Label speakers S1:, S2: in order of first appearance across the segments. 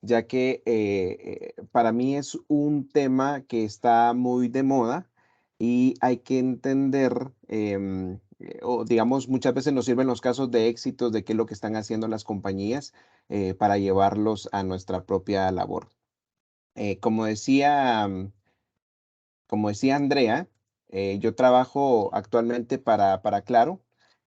S1: ya que para mí es un tema que está muy de moda y hay que entender, o digamos, muchas veces nos sirven los casos de éxitos de qué es lo que están haciendo las compañías para llevarlos a nuestra propia labor. Eh, como decía, mm, como decía Andrea, yo trabajo actualmente para Claro.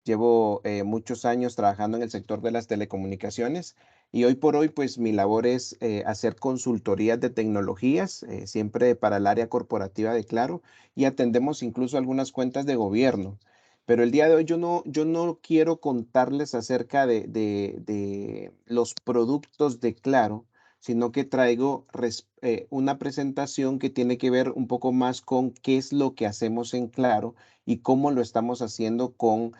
S1: Llevo muchos años trabajando en el sector de las telecomunicaciones y hoy por hoy, pues mi labor es hacer consultorías de tecnologías, siempre para el área corporativa de Claro, y atendemos incluso algunas cuentas de gobierno. Pero el día de hoy yo no quiero contarles acerca de los productos de Claro, sino que traigo una presentación que tiene que ver un poco más con qué es lo que hacemos en Claro y cómo lo estamos haciendo con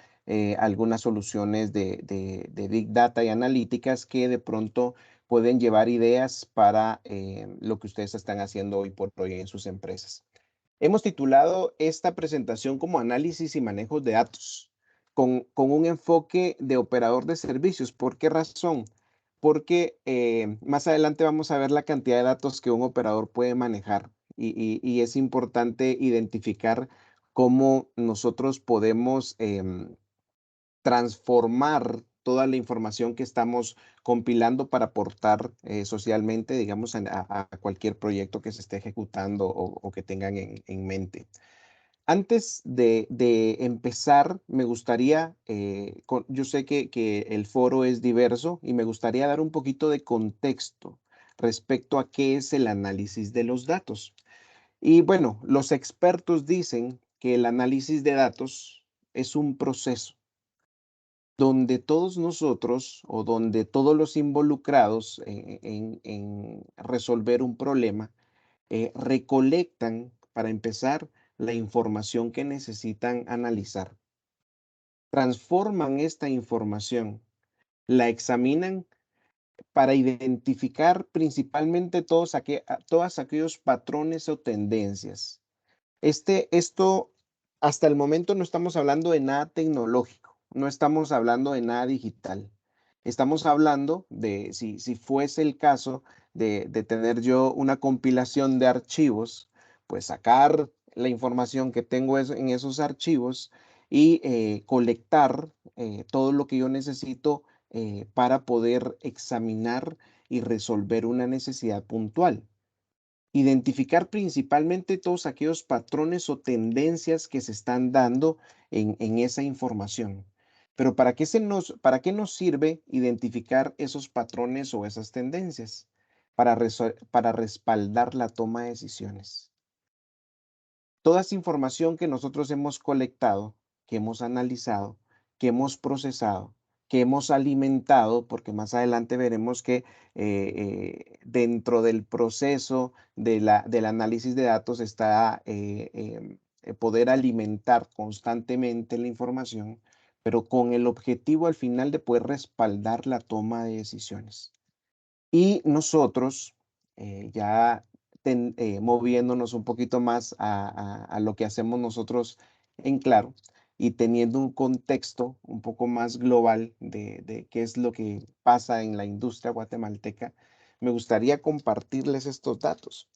S1: algunas soluciones de Big Data y analíticas que de pronto pueden llevar ideas para lo que ustedes están haciendo hoy por hoy en sus empresas. Hemos titulado esta presentación como análisis y manejo de datos, con un enfoque de operador de servicios. ¿Por qué razón? Porque más adelante vamos a ver la cantidad de datos que un operador puede manejar y es importante identificar cómo nosotros podemos transformar toda la información que estamos compilando para aportar socialmente, digamos, a cualquier proyecto que se esté ejecutando o que tengan en mente. Antes de empezar, me gustaría, yo sé que el foro es diverso y me gustaría dar un poquito de contexto respecto a qué es el análisis de los datos. Y bueno, los expertos dicen que el análisis de datos es un proceso donde todos nosotros o donde todos los involucrados en resolver un problema recolectan, para empezar, la información que necesitan analizar, transforman esta información, la examinan para identificar principalmente todos aquellos patrones o tendencias. Esto, hasta el momento no estamos hablando de nada tecnológico, no estamos hablando de nada digital. Estamos hablando de, si fuese el caso de tener yo una compilación de archivos, pues sacar la información que tengo en esos archivos y colectar todo lo que yo necesito para poder examinar y resolver una necesidad puntual. Identificar principalmente todos aquellos patrones o tendencias que se están dando en esa información. Pero ¿para qué nos sirve identificar esos patrones o esas tendencias? Para respaldar la toma de decisiones. Toda esa información que nosotros hemos colectado, que hemos analizado, que hemos procesado, que hemos alimentado, porque más adelante veremos que dentro del proceso del análisis de datos está poder alimentar constantemente la información, pero con el objetivo al final de poder respaldar la toma de decisiones. Y nosotros, ya moviéndonos un poquito más a lo que hacemos nosotros en Claro y teniendo un contexto un poco más global de qué es lo que pasa en la industria guatemalteca, me gustaría compartirles estos datos.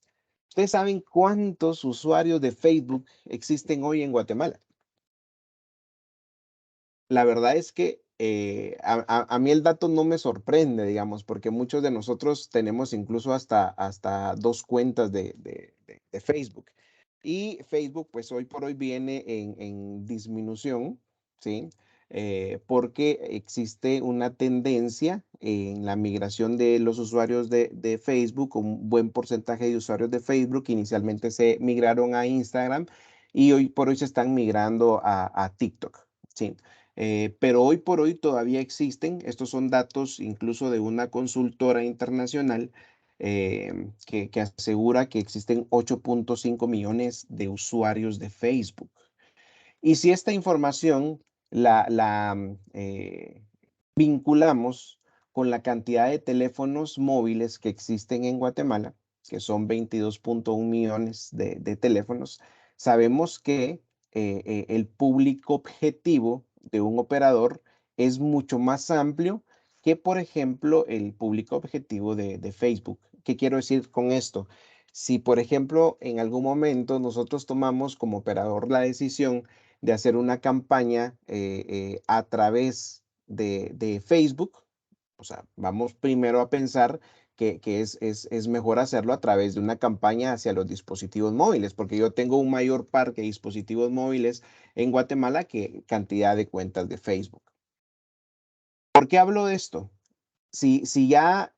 S1: ¿Ustedes saben cuántos usuarios de Facebook existen hoy en Guatemala? La verdad es que a mí el dato no me sorprende, digamos, porque muchos de nosotros tenemos incluso hasta dos cuentas de Facebook. Y Facebook, pues hoy por hoy viene en disminución, ¿sí? Porque existe una tendencia en la migración de los usuarios de Facebook, un buen porcentaje de usuarios de Facebook inicialmente se migraron a Instagram y hoy por hoy se están migrando a TikTok, ¿sí? Pero hoy por hoy todavía existen, estos son datos incluso de una consultora internacional que asegura que existen 8.5 millones de usuarios de Facebook. Y si esta información la vinculamos con la cantidad de teléfonos móviles que existen en Guatemala, que son 22.1 millones de teléfonos, sabemos que el público objetivo de un operador es mucho más amplio que, por ejemplo, el público objetivo de Facebook. ¿Qué quiero decir con esto? Si, por ejemplo, en algún momento nosotros tomamos como operador la decisión de hacer una campaña a través de Facebook, o sea, vamos primero a pensar que es mejor hacerlo a través de una campaña hacia los dispositivos móviles, porque yo tengo un mayor parque de dispositivos móviles en Guatemala que cantidad de cuentas de Facebook. ¿Por qué hablo de esto? Si ya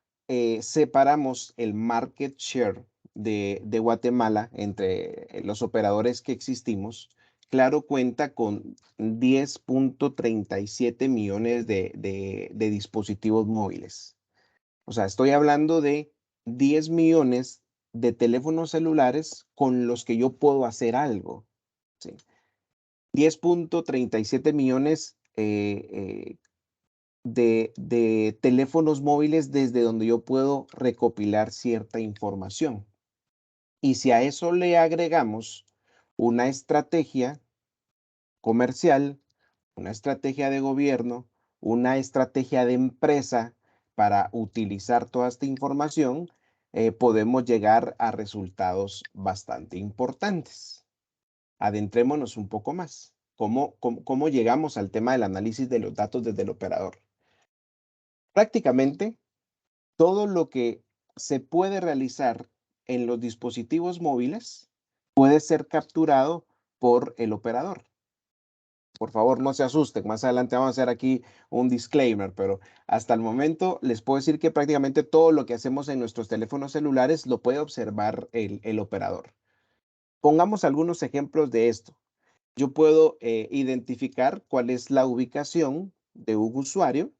S1: separamos el market share de Guatemala entre los operadores que existimos, Claro cuenta con 10.37 millones de dispositivos móviles. O sea, estoy hablando de 10 millones de teléfonos celulares con los que yo puedo hacer algo. ¿Sí? 10.37 millones de teléfonos móviles desde donde yo puedo recopilar cierta información. Y si a eso le agregamos una estrategia comercial, una estrategia de gobierno, una estrategia de empresa para utilizar toda esta información, podemos llegar a resultados bastante importantes. Adentrémonos un poco más. ¿Cómo llegamos al tema del análisis de los datos desde el operador? Prácticamente todo lo que se puede realizar en los dispositivos móviles puede ser capturado por el operador. Por favor, no se asusten. Más adelante vamos a hacer aquí un disclaimer, pero hasta el momento les puedo decir que prácticamente todo lo que hacemos en nuestros teléfonos celulares lo puede observar el operador. Pongamos algunos ejemplos de esto. Yo puedo identificar cuál es la ubicación de un usuario.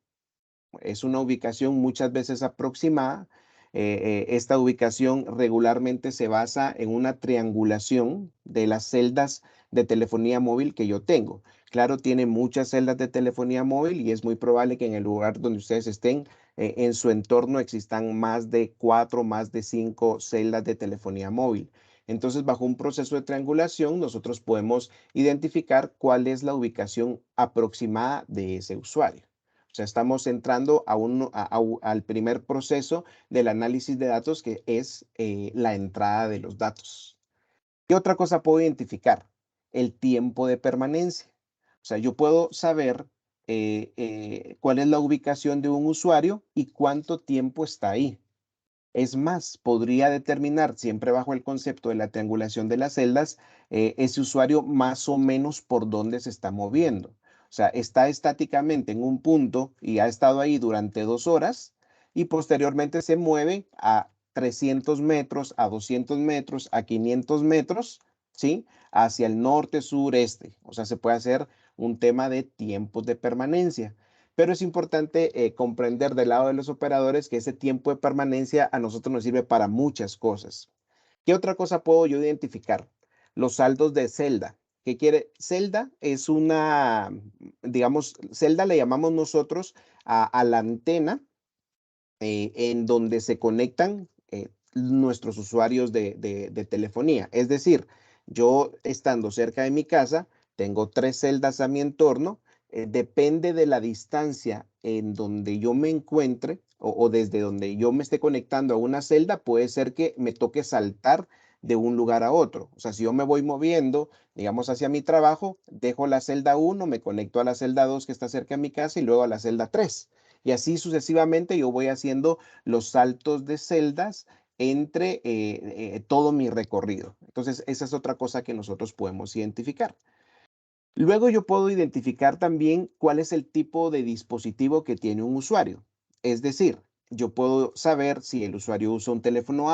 S1: Es una ubicación muchas veces aproximada. Esta ubicación regularmente se basa en una triangulación de las celdas de telefonía móvil que yo tengo. Claro, tiene muchas celdas de telefonía móvil y es muy probable que en el lugar donde ustedes estén, en su entorno existan más de 4, más de 5 celdas de telefonía móvil. Entonces, bajo un proceso de triangulación, nosotros podemos identificar cuál es la ubicación aproximada de ese usuario. O sea, estamos entrando al primer proceso del análisis de datos, que es la entrada de los datos. ¿Qué otra cosa puedo identificar? El tiempo de permanencia. O sea, yo puedo saber cuál es la ubicación de un usuario y cuánto tiempo está ahí. Es más, podría determinar, siempre bajo el concepto de la triangulación de las celdas, ese usuario más o menos por dónde se está moviendo. O sea, está estáticamente en un punto y ha estado ahí durante 2 horas y posteriormente se mueve a 300 metros, a 200 metros, a 500 metros, ¿sí? Hacia el norte, sur, este. O sea, se puede hacer un tema de tiempos de permanencia. Pero es importante comprender del lado de los operadores que ese tiempo de permanencia a nosotros nos sirve para muchas cosas. ¿Qué otra cosa puedo yo identificar? Los saldos de celda. ¿Qué quiere? Celda es una, digamos, celda le llamamos nosotros a la antena en donde se conectan nuestros usuarios de telefonía. Es decir, yo estando cerca de mi casa, tengo 3 celdas a mi entorno, depende de la distancia en donde yo me encuentre o desde donde yo me esté conectando a una celda, puede ser que me toque saltar de un lugar a otro. O sea, si yo me voy moviendo, digamos, hacia mi trabajo, dejo la celda 1, me conecto a la celda 2 que está cerca de mi casa y luego a la celda 3. Y así sucesivamente yo voy haciendo los saltos de celdas entre todo mi recorrido. Entonces, esa es otra cosa que nosotros podemos identificar. Luego yo puedo identificar también cuál es el tipo de dispositivo que tiene un usuario. Es decir, yo puedo saber si el usuario usa un teléfono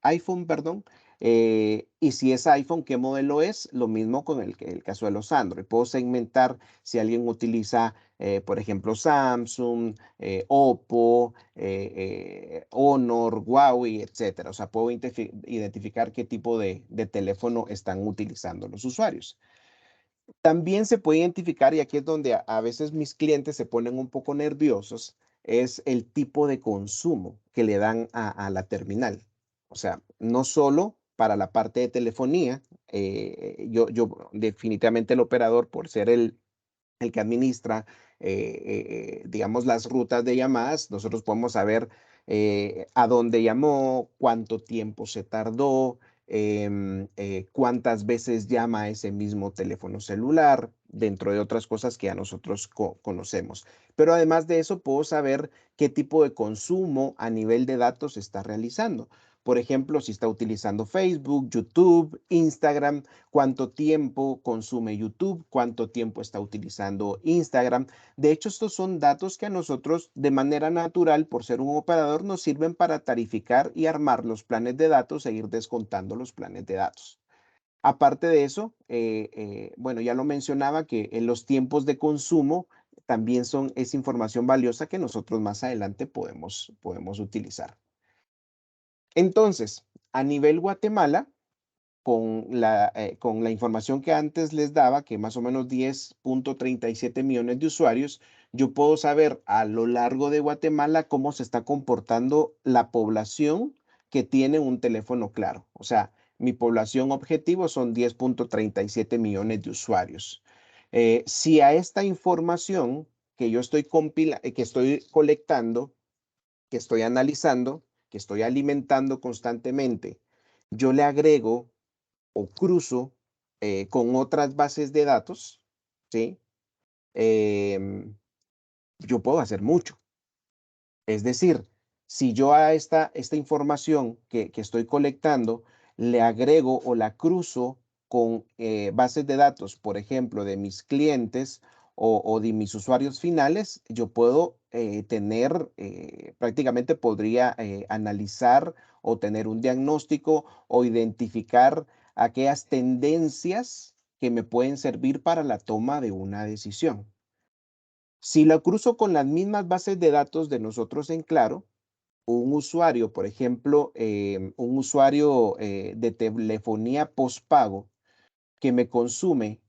S1: iPhone, perdón, y si es iPhone, qué modelo es. Lo mismo con el caso de los Android. Puedo segmentar si alguien utiliza, por ejemplo, Samsung, Oppo, Honor, Huawei, etcétera. O sea, puedo identificar qué tipo de teléfono están utilizando los usuarios. También se puede identificar, y aquí es donde a veces mis clientes se ponen un poco nerviosos, es el tipo de consumo que le dan a la terminal. O sea, no solo para la parte de telefonía, yo definitivamente el operador, por ser el que administra digamos, las rutas de llamadas. Nosotros podemos saber a dónde llamó, cuánto tiempo se tardó, cuántas veces llama a ese mismo teléfono celular, dentro de otras cosas que a nosotros conocemos. Pero además de eso, puedo saber qué tipo de consumo a nivel de datos está realizando. Por ejemplo, si está utilizando Facebook, YouTube, Instagram, cuánto tiempo consume YouTube, cuánto tiempo está utilizando Instagram. De hecho, estos son datos que a nosotros de manera natural, por ser un operador, nos sirven para tarificar y armar los planes de datos e ir descontando los planes de datos. Aparte de eso, bueno, ya lo mencionaba que en los tiempos de consumo también es información valiosa que nosotros más adelante podemos utilizar. Entonces, a nivel Guatemala, con la información que antes les daba, que más o menos 10.37 millones de usuarios, yo puedo saber a lo largo de Guatemala cómo se está comportando la población que tiene un teléfono claro. O sea, mi población objetivo son 10.37 millones de usuarios. Si a esta información que yo que estoy colectando, que estoy analizando, que estoy alimentando constantemente, yo le agrego o cruzo con otras bases de datos, ¿sí? Yo puedo hacer mucho. Es decir, si yo a esta información que estoy colectando le agrego o la cruzo con bases de datos, por ejemplo, de mis clientes o de mis usuarios finales, yo puedo tener, prácticamente podría analizar o tener un diagnóstico o identificar aquellas tendencias que me pueden servir para la toma de una decisión. Si la cruzo con las mismas bases de datos de nosotros en Claro, un usuario, por ejemplo, un usuario de telefonía postpago que me consume,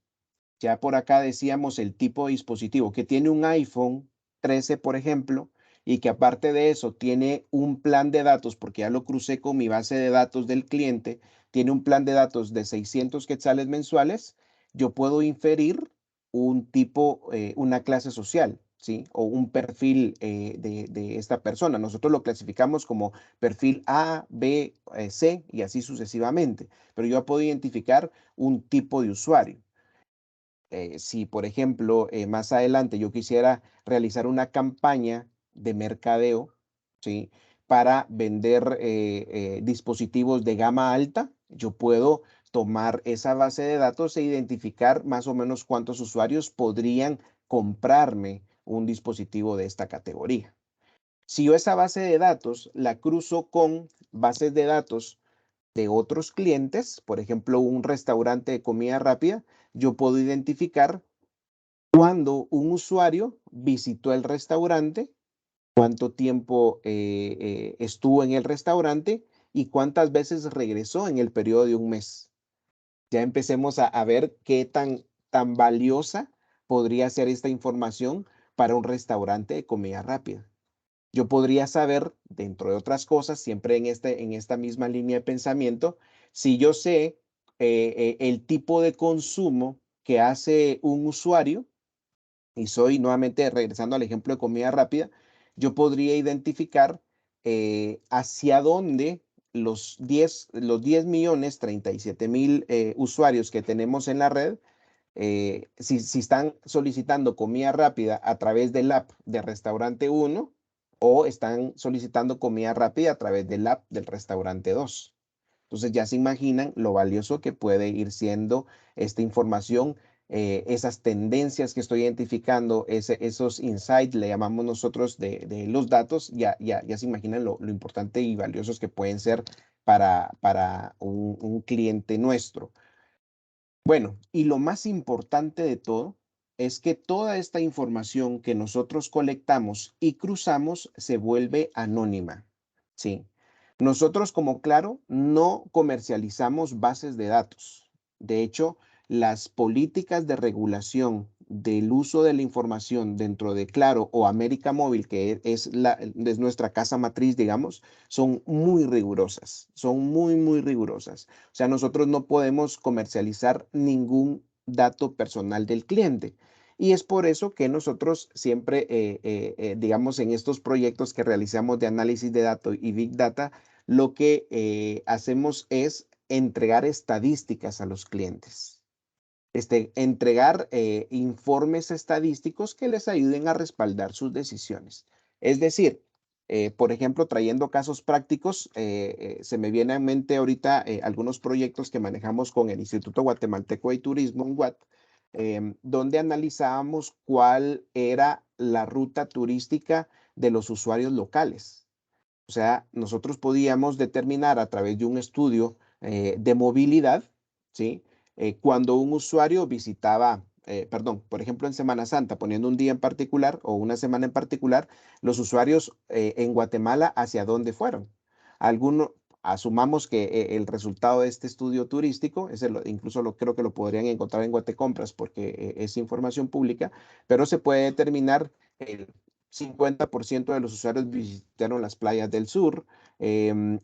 S1: ya por acá decíamos el tipo de dispositivo, que tiene un iPhone 13, por ejemplo, y que aparte de eso tiene un plan de datos, porque ya lo crucé con mi base de datos del cliente, tiene un plan de datos de 600 quetzales mensuales, yo puedo inferir un tipo, una clase social, ¿sí? O un perfil de esta persona. Nosotros lo clasificamos como perfil A, B, C y así sucesivamente, pero yo puedo identificar un tipo de usuario. Si, por ejemplo, más adelante yo quisiera realizar una campaña de mercadeo, ¿sí? Para vender dispositivos de gama alta, yo puedo tomar esa base de datos e identificar más o menos cuántos usuarios podrían comprarme un dispositivo de esta categoría. Si yo esa base de datos la cruzo con bases de datos de otros clientes, por ejemplo, un restaurante de comida rápida, yo puedo identificar cuándo un usuario visitó el restaurante, cuánto tiempo estuvo en el restaurante y cuántas veces regresó en el periodo de un mes. Ya empecemos a ver qué tan valiosa podría ser esta información para un restaurante de comida rápida. Yo podría saber, dentro de otras cosas, siempre en esta misma línea de pensamiento, si yo sé el tipo de consumo que hace un usuario, y soy nuevamente regresando al ejemplo de comida rápida, yo podría identificar hacia dónde los 10 millones 37 mil usuarios que tenemos en la red, si están solicitando comida rápida a través del app de restaurante 1 o están solicitando comida rápida a través del app del restaurante 2. Entonces ya se imaginan lo valioso que puede ir siendo esta información, esas tendencias que estoy identificando, esos insights, le llamamos nosotros de los datos, ya se imaginan lo importante y valiosos que pueden ser para un cliente nuestro. Bueno, y lo más importante de todo es que toda esta información que nosotros colectamos y cruzamos se vuelve anónima, ¿sí? Nosotros como Claro no comercializamos bases de datos. De hecho, las políticas de regulación del uso de la información dentro de Claro o América Móvil, que es nuestra casa matriz, digamos, son muy rigurosas, son muy rigurosas. O sea, nosotros no podemos comercializar ningún dato personal del cliente. Y es por eso que nosotros siempre, digamos, en estos proyectos que realizamos de análisis de datos y Big Data, lo que hacemos es entregar estadísticas a los clientes. Entregar informes estadísticos que les ayuden a respaldar sus decisiones. Es decir, por ejemplo, trayendo casos prácticos, se me viene a mente ahorita algunos proyectos que manejamos con el Instituto Guatemalteco de Turismo, UGUAT, donde analizábamos cuál era la ruta turística de los usuarios locales. O sea, nosotros podíamos determinar a través de un estudio de movilidad, ¿sí? Cuando un usuario visitaba, perdón, por ejemplo, en Semana Santa, poniendo un día en particular o una semana en particular, los usuarios en Guatemala, ¿hacia dónde fueron? Alguno, asumamos que el resultado de este estudio turístico, incluso creo que lo podrían encontrar en Guatecompras porque es información pública, pero se puede determinar el 50% de los usuarios visitaron las playas del sur, el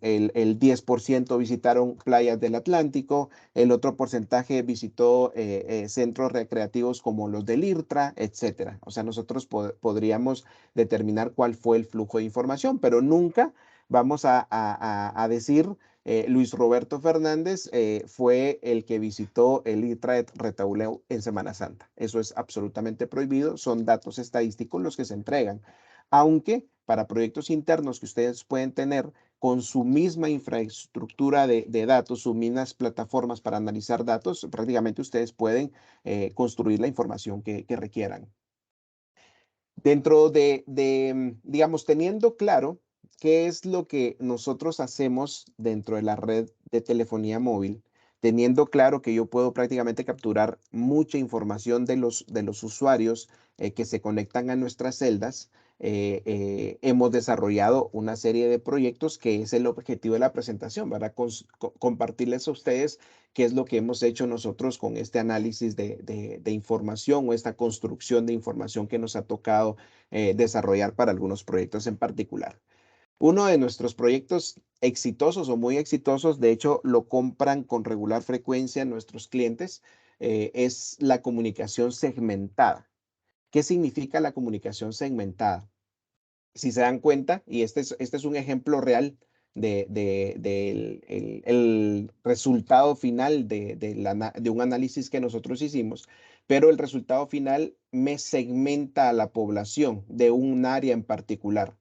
S1: 10% visitaron playas del Atlántico, el otro porcentaje visitó centros recreativos como los del IRTRA, etcétera. O sea, nosotros podríamos determinar cuál fue el flujo de información, pero nunca vamos a decir Luis Roberto Fernández fue el que visitó el ITRA de Retauleu en Semana Santa. Eso es absolutamente prohibido, son datos estadísticos los que se entregan. Aunque para proyectos internos que ustedes pueden tener con su misma infraestructura de datos, sus mismas plataformas para analizar datos, prácticamente ustedes pueden construir la información que requieran. Dentro digamos, teniendo claro qué es lo que nosotros hacemos dentro de la red de telefonía móvil, teniendo claro que yo puedo prácticamente capturar mucha información de los usuarios que se conectan a nuestras celdas, hemos desarrollado una serie de proyectos que es el objetivo de la presentación, para compartirles a ustedes qué es lo que hemos hecho nosotros con este análisis de información o esta construcción de información que nos ha tocado desarrollar para algunos proyectos en particular. Uno de nuestros proyectos exitosos o muy exitosos, de hecho lo compran con regular frecuencia nuestros clientes, es la comunicación segmentada. ¿Qué significa la comunicación segmentada? Si se dan cuenta, y este es un ejemplo real del el resultado final de un análisis que nosotros hicimos, pero el resultado final me segmenta a la población de un área en particular.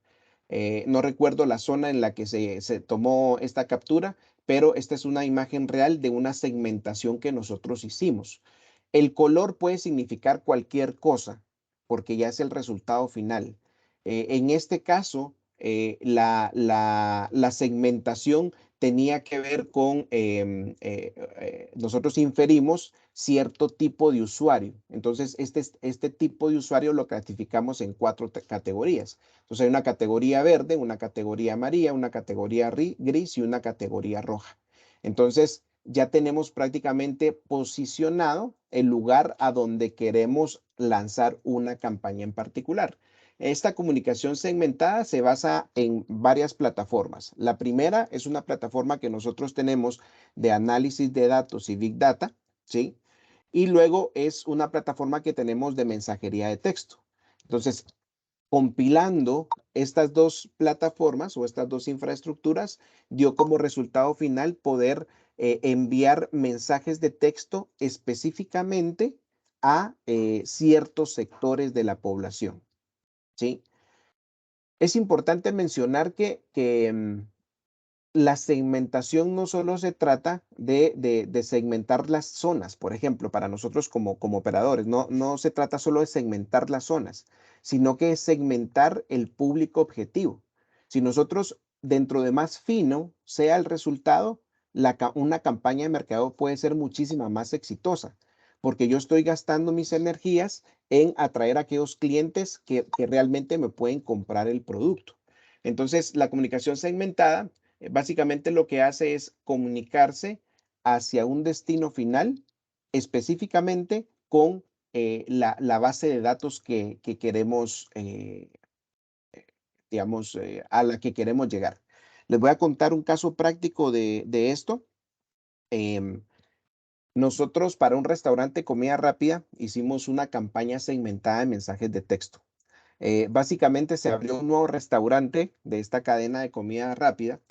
S1: No recuerdo la zona en la que se tomó esta captura, pero esta es una imagen real de una segmentación que nosotros hicimos. El color puede significar cualquier cosa, porque ya es el resultado final. En este caso, la segmentación tenía que ver con, nosotros inferimos cierto tipo de usuario. Entonces, este tipo de usuario lo clasificamos en 4 categorías. Entonces, hay una categoría verde, una categoría amarilla, una categoría gris y una categoría roja. Entonces, ya tenemos prácticamente posicionado el lugar a donde queremos lanzar una campaña en particular. Esta comunicación segmentada se basa en varias plataformas. La primera es una plataforma que nosotros tenemos de análisis de datos y Big Data, ¿sí? Y luego es una plataforma que tenemos de mensajería de texto. Entonces, compilando estas dos plataformas o estas dos infraestructuras, dio como resultado final poder enviar mensajes de texto específicamente a ciertos sectores de la población, ¿sí? Es importante mencionar que la segmentación no solo se trata de segmentar las zonas, por ejemplo, para nosotros como operadores, no se trata solo de segmentar las zonas, sino que es segmentar el público objetivo. Si nosotros dentro de más fino sea el resultado, una campaña de mercado puede ser muchísima más exitosa, porque yo estoy gastando mis energías en atraer a aquellos clientes que realmente me pueden comprar el producto. Entonces, la comunicación segmentada básicamente lo que hace es comunicarse hacia un destino final específicamente con la base de datos que queremos, digamos, a la que queremos llegar. Les voy a contar un caso práctico de esto. Em, Nosotros para un restaurante de comida rápida hicimos una campaña segmentada de mensajes de texto. Básicamente se abrió un nuevo restaurante de esta cadena de comida rápida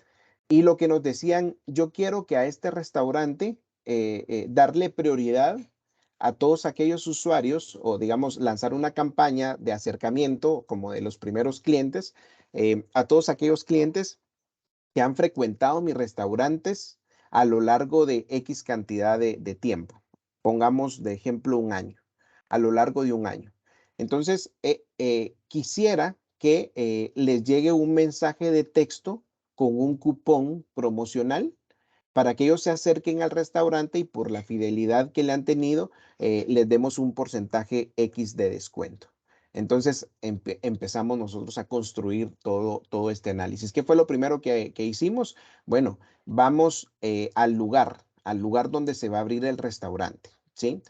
S1: y lo que nos decían, yo quiero que a este restaurante darle prioridad a todos aquellos usuarios o digamos lanzar una campaña de acercamiento como de los primeros clientes, a todos aquellos clientes que han frecuentado mis restaurantes a lo largo de X cantidad de tiempo. Pongamos de ejemplo un año, a lo largo de un año. Entonces, quisiera que les llegue un mensaje de texto con un cupón promocional para que ellos se acerquen al restaurante y por la fidelidad que le han tenido, les demos un porcentaje X de descuento. Entonces empezamos nosotros a construir todo este análisis. ¿Qué fue lo primero que hicimos? Bueno, vamos al lugar donde se va a abrir el restaurante, ¿sí?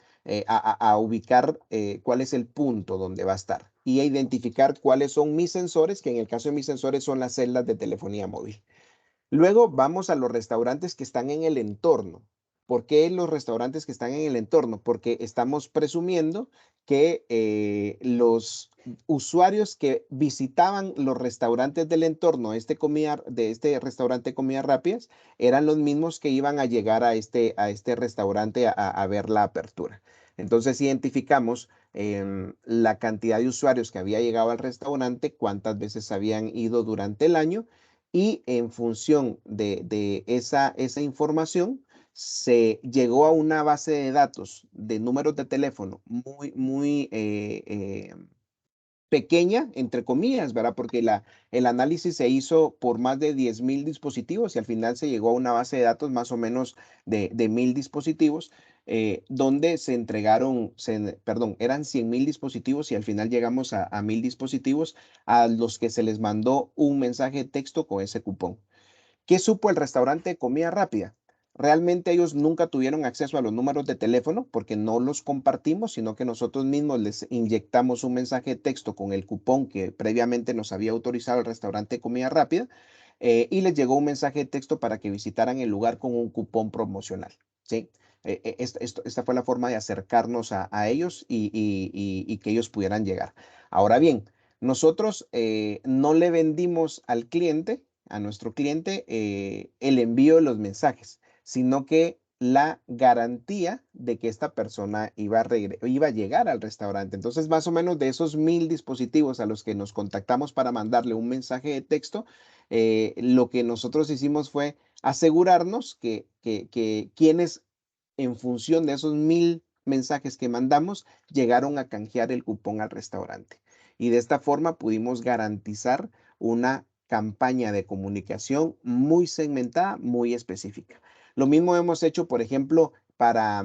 S1: A ubicar cuál es el punto donde va a estar y a identificar cuáles son mis sensores, que en el caso de mis sensores son las celdas de telefonía móvil. Luego vamos a los restaurantes que están en el entorno. ¿Por qué los restaurantes que están en el entorno? Porque estamos presumiendo que los usuarios que visitaban los restaurantes del entorno de este restaurante de comidas rápidas eran los mismos que iban a llegar a este restaurante a ver la apertura. Entonces identificamos la cantidad de usuarios que había llegado al restaurante, cuántas veces habían ido durante el año y en función de esa información se llegó a una base de datos de números de teléfono muy pequeña, entre comillas, ¿verdad? Porque el análisis se hizo por más de 10,000 dispositivos y al final se llegó a una base de datos más o menos de 1,000 dispositivos, donde se entregaron, perdón, eran 100,000 dispositivos y al final llegamos a 1,000 dispositivos a los que se les mandó un mensaje de texto con ese cupón. ¿Qué supo el restaurante de comida rápida? Realmente ellos nunca tuvieron acceso a los números de teléfono porque no los compartimos, sino que nosotros mismos les inyectamos un mensaje de texto con el cupón que previamente nos había autorizado el restaurante de comida rápida y les llegó un mensaje de texto para que visitaran el lugar con un cupón promocional. ¿Sí? Esta fue la forma de acercarnos a ellos y que ellos pudieran llegar. Ahora bien, nosotros no le vendimos al cliente, a nuestro cliente, el envío de los mensajes, sino que la garantía de que esta persona iba a llegar al restaurante. Entonces, más o menos de esos 1,000 dispositivos a los que nos contactamos para mandarle un mensaje de texto, lo que nosotros hicimos fue asegurarnos que quienes en función de esos 1,000 mensajes que mandamos llegaron a canjear el cupón al restaurante. Y de esta forma pudimos garantizar una campaña de comunicación muy segmentada, muy específica. Lo mismo hemos hecho, por ejemplo, para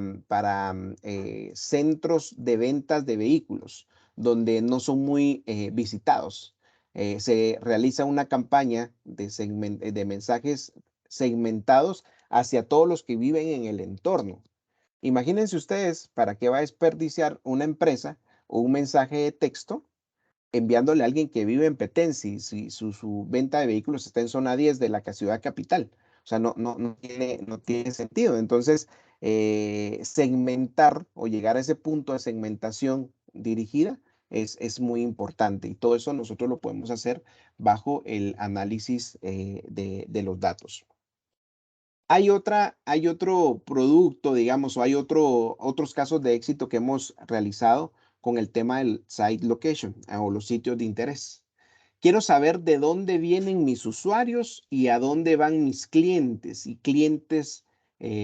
S1: centros de ventas de vehículos, donde no son muy visitados. Se realiza una campaña de mensajes segmentados hacia todos los que viven en el entorno. Imagínense ustedes para qué va a desperdiciar una empresa o un mensaje de texto enviándole a alguien que vive en Petén si su venta de vehículos está en zona 10 de la ciudad capital. O sea, no tiene sentido. Entonces, segmentar o llegar a ese punto de segmentación dirigida es muy importante y todo eso nosotros lo podemos hacer bajo el análisis de los datos. Hay otro producto, digamos, o hay otros casos de éxito que hemos realizado con el tema del site location o los sitios de interés. Quiero saber de dónde vienen mis usuarios y a dónde van mis clientes y clientes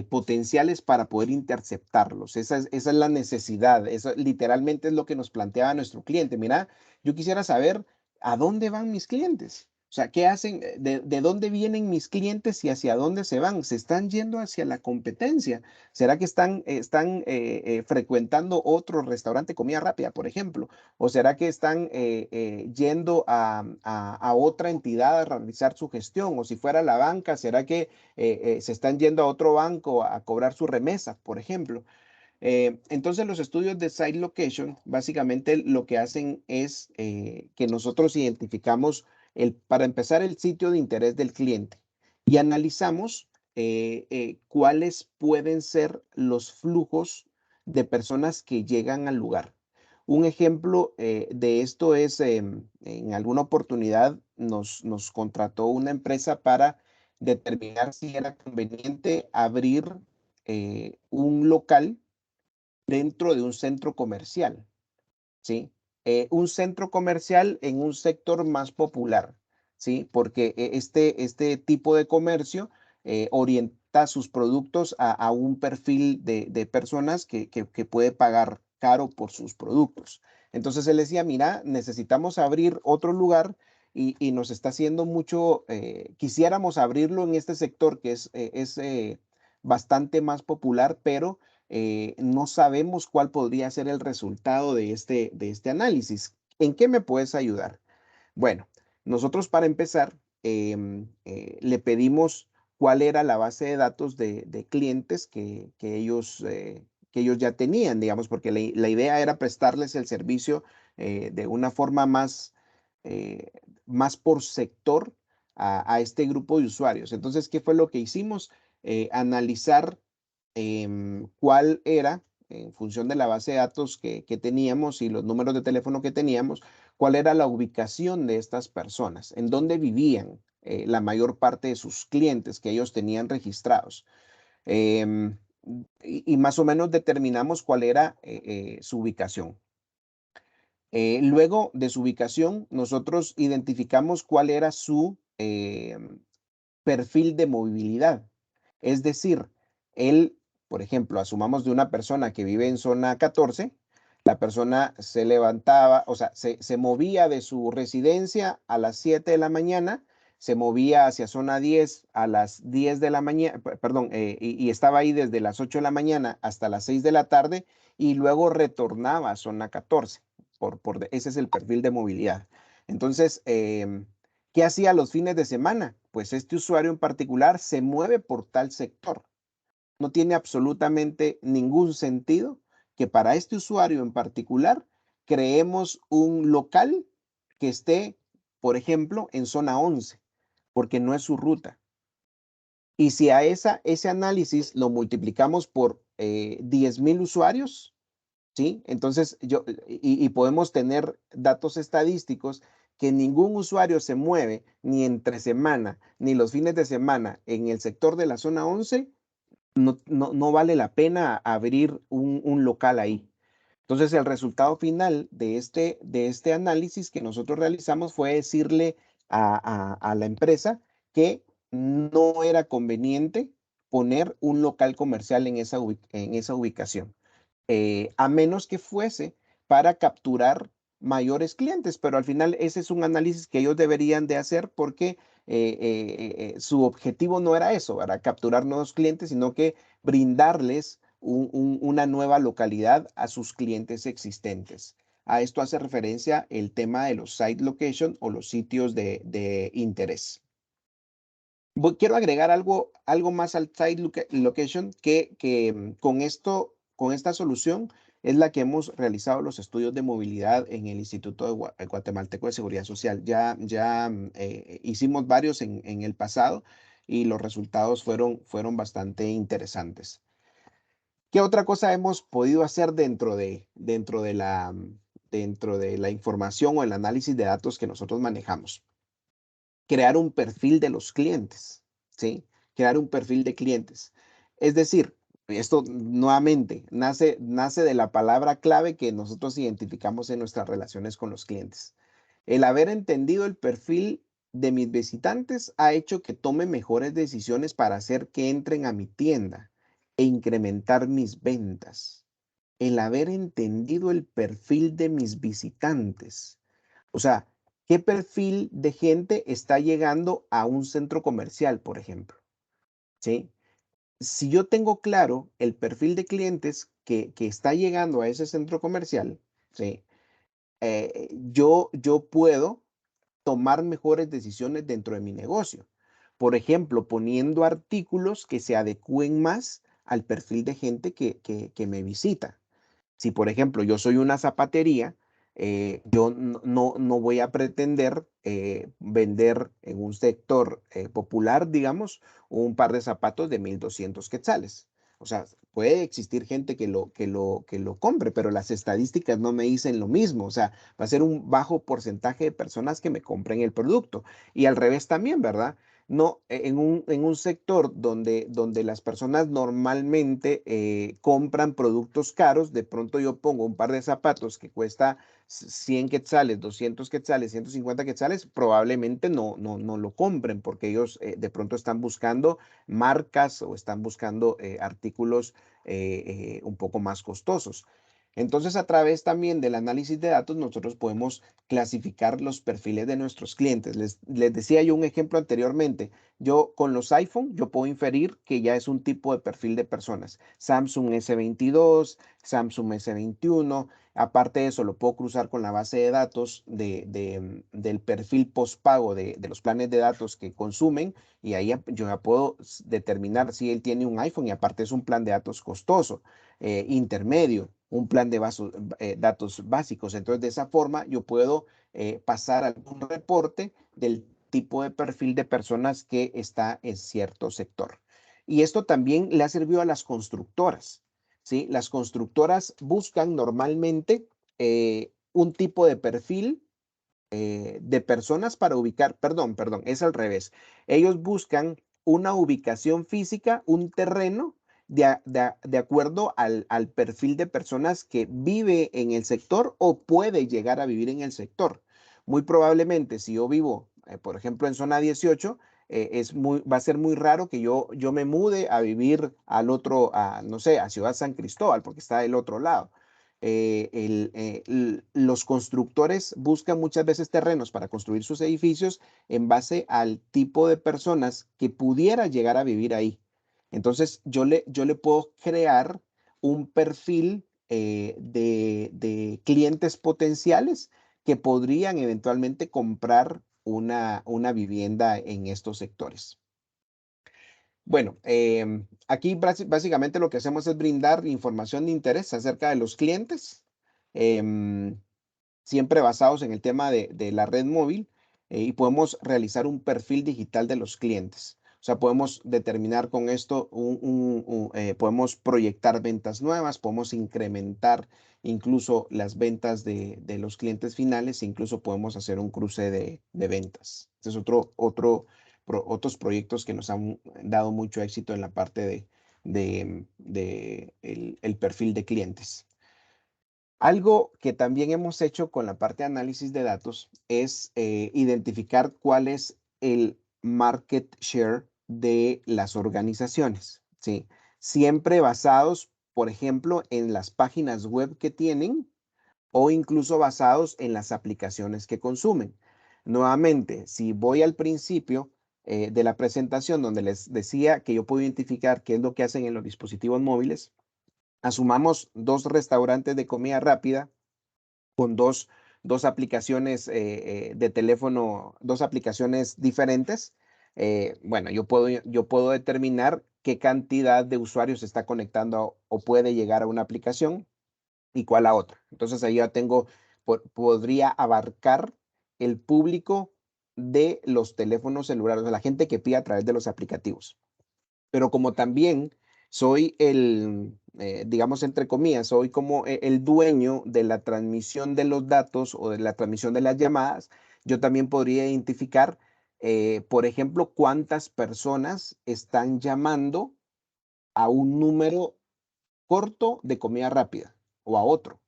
S1: potenciales para poder interceptarlos. Esa es la necesidad. Eso literalmente es lo que nos planteaba nuestro cliente. Mira, yo quisiera saber a dónde van mis clientes. O sea, ¿qué hacen? ¿De dónde vienen mis clientes y hacia dónde se van? ¿Se están yendo hacia la competencia? ¿Será que están frecuentando otro restaurante de comida rápida, por ejemplo? ¿O será que están yendo a otra entidad a realizar su gestión? O si fuera la banca, ¿será que se están yendo a otro banco a cobrar su remesa, por ejemplo? Entonces, los estudios de site location básicamente lo que hacen es que nosotros identificamos, para empezar, el sitio de interés del cliente y analizamos cuáles pueden ser los flujos de personas que llegan al lugar. Un ejemplo de esto es, en alguna oportunidad nos contrató una empresa para determinar si era conveniente abrir un local dentro de un centro comercial, ¿sí? Un centro comercial en un sector más popular, ¿sí? Porque este tipo de comercio orienta sus productos a un perfil de personas que puede pagar caro por sus productos. Entonces él decía, mira, necesitamos abrir otro lugar y nos está haciendo mucho, quisiéramos abrirlo en este sector que es bastante más popular, pero no sabemos cuál podría ser el resultado de este análisis. ¿En qué me puedes ayudar? Bueno, nosotros para empezar le pedimos cuál era la base de datos de clientes que ellos ya tenían, digamos, porque la idea era prestarles el servicio de una forma eh, más por sector a este grupo de usuarios. Entonces, ¿qué fue lo que hicimos? Analizar cuál era, en función de la base de datos que teníamos y los números de teléfono que teníamos, cuál era la ubicación de estas personas, en dónde vivían la mayor parte de sus clientes que ellos tenían registrados. Em, y más o menos determinamos cuál era su ubicación. Luego de su ubicación, nosotros identificamos cuál era su perfil de movilidad. Es decir, él, por ejemplo, asumamos de una persona que vive en zona 14, la persona se levantaba, o sea, se movía de su residencia a las 7 de la mañana, se movía hacia zona 10 a las 10 de la mañana, perdón, y estaba ahí desde las 8 de la mañana hasta las 6 de la tarde y luego retornaba a zona 14. Ese es el perfil de movilidad. Entonces, ¿qué hacía los fines de semana? Pues este usuario en particular se mueve por tal sector. No tiene absolutamente ningún sentido que para este usuario en particular creemos un local que esté, por ejemplo, en zona 11, porque no es su ruta. Y si a ese análisis lo multiplicamos por 10,000 usuarios, ¿sí? Entonces, y podemos tener datos estadísticos que ningún usuario se mueve ni entre semana ni los fines de semana en el sector de la zona 11, no vale la pena abrir un local ahí. Entonces, el resultado final de este análisis que nosotros realizamos fue decirle a la empresa que no era conveniente poner un local comercial en esa ubicación, a menos que fuese para capturar mayores clientes, pero al final ese es un análisis que ellos deberían de hacer porque su objetivo no era eso, era capturar nuevos clientes, sino que brindarles una nueva localidad a sus clientes existentes. A esto hace referencia el tema de los site location o los sitios de interés. Quiero agregar algo más al site location que con esta solución es la que hemos realizado los estudios de movilidad en el Instituto Guatemalteco de Seguridad Social. Ya hicimos varios en el pasado y los resultados fueron bastante interesantes. ¿Qué otra cosa hemos podido hacer dentro de la información o el análisis de datos que nosotros manejamos? Crear un perfil de los clientes, ¿sí? Crear un perfil de clientes. Es decir, esto nuevamente nace de la palabra clave que nosotros identificamos en nuestras relaciones con los clientes. El haber entendido el perfil de mis visitantes ha hecho que tome mejores decisiones para hacer que entren a mi tienda e incrementar mis ventas. El haber entendido el perfil de mis visitantes. O sea, ¿qué perfil de gente está llegando a un centro comercial, por ejemplo? ¿Sí? Si yo tengo claro el perfil de clientes que está llegando a ese centro comercial, ¿sí? Yo puedo tomar mejores decisiones dentro de mi negocio. Por ejemplo, poniendo artículos que se adecúen más al perfil de gente que me visita. Si, por ejemplo, yo soy una zapatería, yo no voy a pretender vender en un sector popular, digamos, un par de zapatos de 1,200 quetzales. O sea, puede existir gente que lo compre, pero las estadísticas no me dicen lo mismo. O sea, va a ser un bajo porcentaje de personas que me compren el producto. Y al revés también, ¿verdad? No, en un sector donde las personas normalmente compran productos caros, de pronto yo pongo un par de zapatos que cuesta 100 quetzales, 200 quetzales, 150 quetzales, probablemente no lo compren porque ellos de pronto están buscando marcas o están buscando artículos un poco más costosos. Entonces, a través también del análisis de datos, nosotros podemos clasificar los perfiles de nuestros clientes. Les decía yo un ejemplo anteriormente. Yo con los iPhone, yo puedo inferir que ya es un tipo de perfil de personas. Samsung S22, Samsung S21. Aparte de eso, lo puedo cruzar con la base de datos del perfil postpago de los planes de datos que consumen y ahí yo ya puedo determinar si él tiene un iPhone y aparte es un plan de datos costoso, intermedio, un plan de datos básicos. Entonces, de esa forma, yo puedo pasar algún reporte del tipo de perfil de personas que está en cierto sector. Y esto también le ha servido a las constructoras. ¿Sí? Las constructoras buscan normalmente un tipo de perfil de personas para ubicar, perdón, es al revés. Ellos buscan una ubicación física, un terreno, de acuerdo al perfil de personas que vive en el sector o puede llegar a vivir en el sector. Muy probablemente, si yo vivo, por ejemplo, en zona 18, va a ser muy raro que yo me mude a vivir no sé, a Ciudad San Cristóbal, porque está del otro lado. Los constructores buscan muchas veces terrenos para construir sus edificios en base al tipo de personas que pudiera llegar a vivir ahí. Entonces, yo le puedo crear un perfil de clientes potenciales que podrían eventualmente comprar una vivienda en estos sectores. Bueno, aquí básicamente lo que hacemos es brindar información de interés acerca de los clientes, em, siempre basados en el tema de la red móvil, y podemos realizar un perfil digital de los clientes. O sea, podemos determinar con esto, podemos proyectar ventas nuevas, podemos incrementar incluso las ventas de los clientes finales, incluso podemos hacer un cruce de ventas. Este es otros proyectos que nos han dado mucho éxito en la parte de el perfil de clientes. Algo que también hemos hecho con la parte de análisis de datos es identificar cuál es el market share de las organizaciones, ¿sí? Siempre basados, por ejemplo, en las páginas web que tienen o incluso basados en las aplicaciones que consumen. Nuevamente, si voy al principio de la presentación donde les decía que yo puedo identificar qué es lo que hacen en los dispositivos móviles, asumamos 2 restaurantes de comida rápida con dos aplicaciones de teléfono, 2 aplicaciones diferentes. Bueno, yo puedo determinar qué cantidad de usuarios se está conectando o puede llegar a una aplicación y cuál a otra. Entonces ahí ya podría abarcar el público de los teléfonos celulares, de la gente que pide a través de los aplicativos. Pero como también soy digamos, entre comillas, soy como el dueño de la transmisión de los datos o de la transmisión de las llamadas, yo también podría identificar, por ejemplo, cuántas personas están llamando a un número corto de comida rápida o a otro,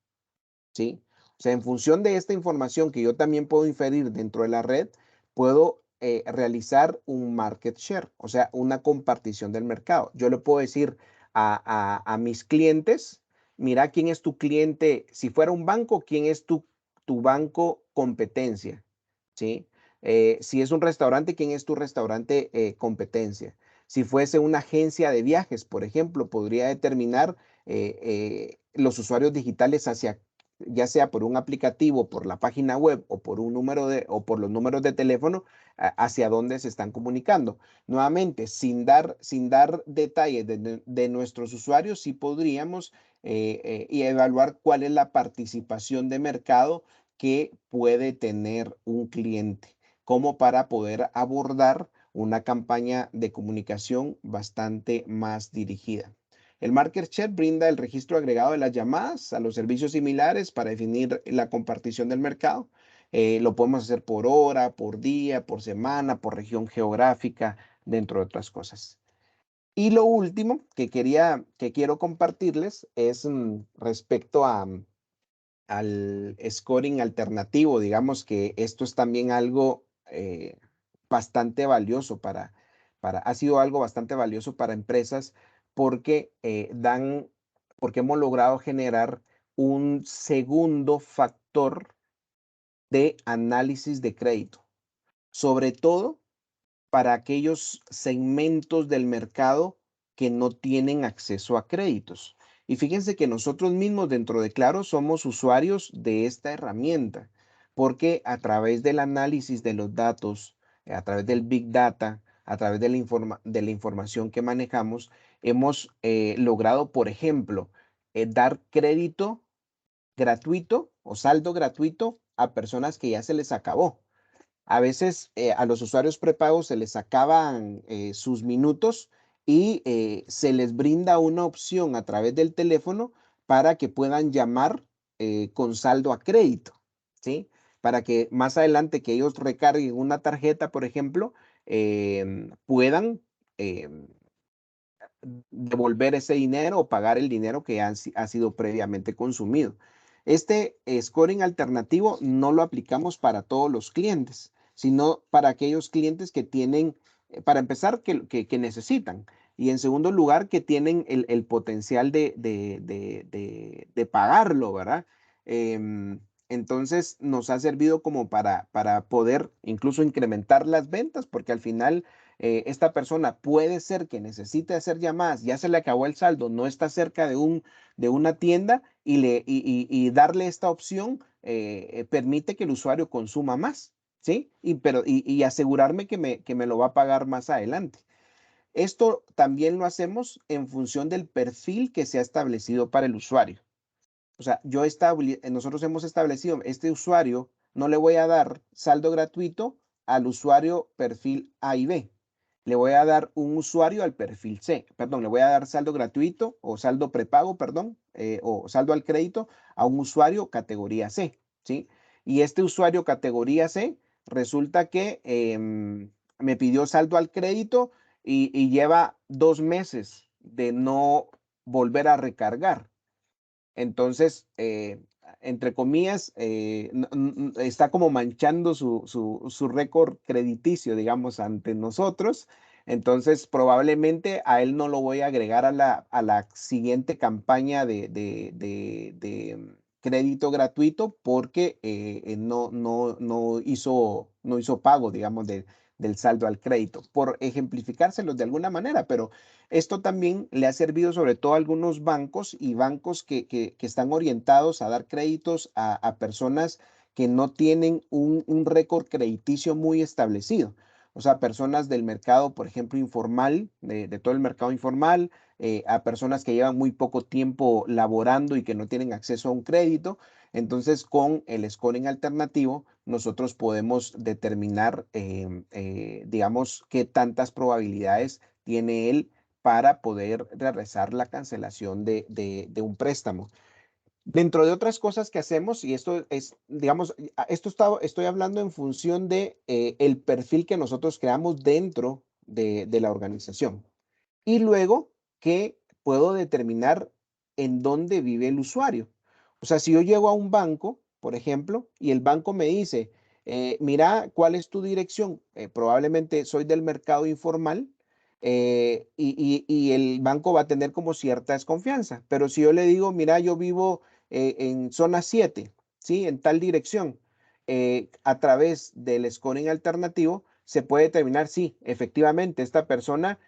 S1: ¿sí? O sea, en función de esta información que yo también puedo inferir dentro de la red, puedo realizar un market share, o sea, una compartición del mercado. Yo le puedo decir a mis clientes, mira quién es tu cliente, si fuera un banco, quién es tu banco competencia, ¿sí? Si es un restaurante, quién es tu restaurante competencia. Si fuese una agencia de viajes, por ejemplo, podría determinar los usuarios digitales ya sea por un aplicativo, por la página web o o por los números de teléfono, hacia dónde se están comunicando. Nuevamente, sin dar detalles de nuestros usuarios, sí podríamos y evaluar cuál es la participación de mercado que puede tener un cliente. como para poder abordar una campaña de comunicación bastante más dirigida. El Market Share brinda el registro agregado de las llamadas a los servicios similares para definir la compartición del mercado. Lo podemos hacer por hora, por día, por semana, por región geográfica, dentro de otras cosas. Y lo último que quiero compartirles es respecto al scoring alternativo. Digamos que esto es también algo bastante valioso ha sido algo bastante valioso para empresas porque porque hemos logrado generar un segundo factor de análisis de crédito, sobre todo para aquellos segmentos del mercado que no tienen acceso a créditos. Y fíjense que nosotros mismos dentro de Claro somos usuarios de esta herramienta, porque a través del análisis de los datos, a través del Big Data, a través de la información que manejamos, hemos logrado, por ejemplo, dar crédito gratuito o saldo gratuito a personas que ya se les acabó. A veces a los usuarios prepagos se les acaban sus minutos y se les brinda una opción a través del teléfono para que puedan llamar con saldo a crédito, ¿sí? Para que más adelante que ellos recarguen una tarjeta, por ejemplo, puedan devolver ese dinero o pagar el dinero que ha sido previamente consumido. Este scoring alternativo no lo aplicamos para todos los clientes, sino para aquellos clientes que tienen, para empezar, que necesitan. Y en segundo lugar, que tienen el potencial de pagarlo, ¿verdad? Entonces, nos ha servido como para poder incluso incrementar las ventas, porque al final esta persona puede ser que necesite hacer llamadas, ya se le acabó el saldo, no está cerca de una tienda y darle esta opción permite que el usuario consuma más, ¿sí? Y asegurarme que me lo va a pagar más adelante. Esto también lo hacemos en función del perfil que se ha establecido para el usuario. O sea, nosotros hemos establecido, este usuario no le voy a dar saldo gratuito al usuario perfil A y B. Le voy a dar un usuario al perfil C, perdón, le voy a dar saldo gratuito o saldo prepago, perdón, o saldo al crédito a un usuario categoría C, ¿sí? Y este usuario categoría C resulta que me pidió saldo al crédito y lleva 2 meses de no volver a recargar. Entonces, entre comillas, está como manchando su récord crediticio, digamos, ante nosotros. Entonces, probablemente a él no lo voy a agregar a la siguiente campaña de crédito gratuito porque no hizo pago, digamos, del saldo al crédito, por ejemplificárselos de alguna manera, pero esto también le ha servido sobre todo a algunos bancos y bancos que están orientados a dar créditos a personas que no tienen un récord crediticio muy establecido. O sea, personas del mercado, por ejemplo, informal, de todo el mercado informal, a personas que llevan muy poco tiempo laborando y que no tienen acceso a un crédito. Entonces, con el scoring alternativo, nosotros podemos determinar, digamos, qué tantas probabilidades tiene él para poder realizar la cancelación de un préstamo. Dentro de otras cosas que hacemos, y esto es, digamos, estoy hablando en función de el perfil que nosotros creamos dentro de la organización. Y luego que puedo determinar en dónde vive el usuario. O sea, si yo llego a un banco, por ejemplo, y el banco me dice, mira, ¿cuál es tu dirección? Probablemente soy del mercado informal y el banco va a tener como cierta desconfianza. Pero si yo le digo, mira, yo vivo en zona 7, ¿sí? En tal dirección, a través del scoring alternativo, se puede determinar si efectivamente esta persona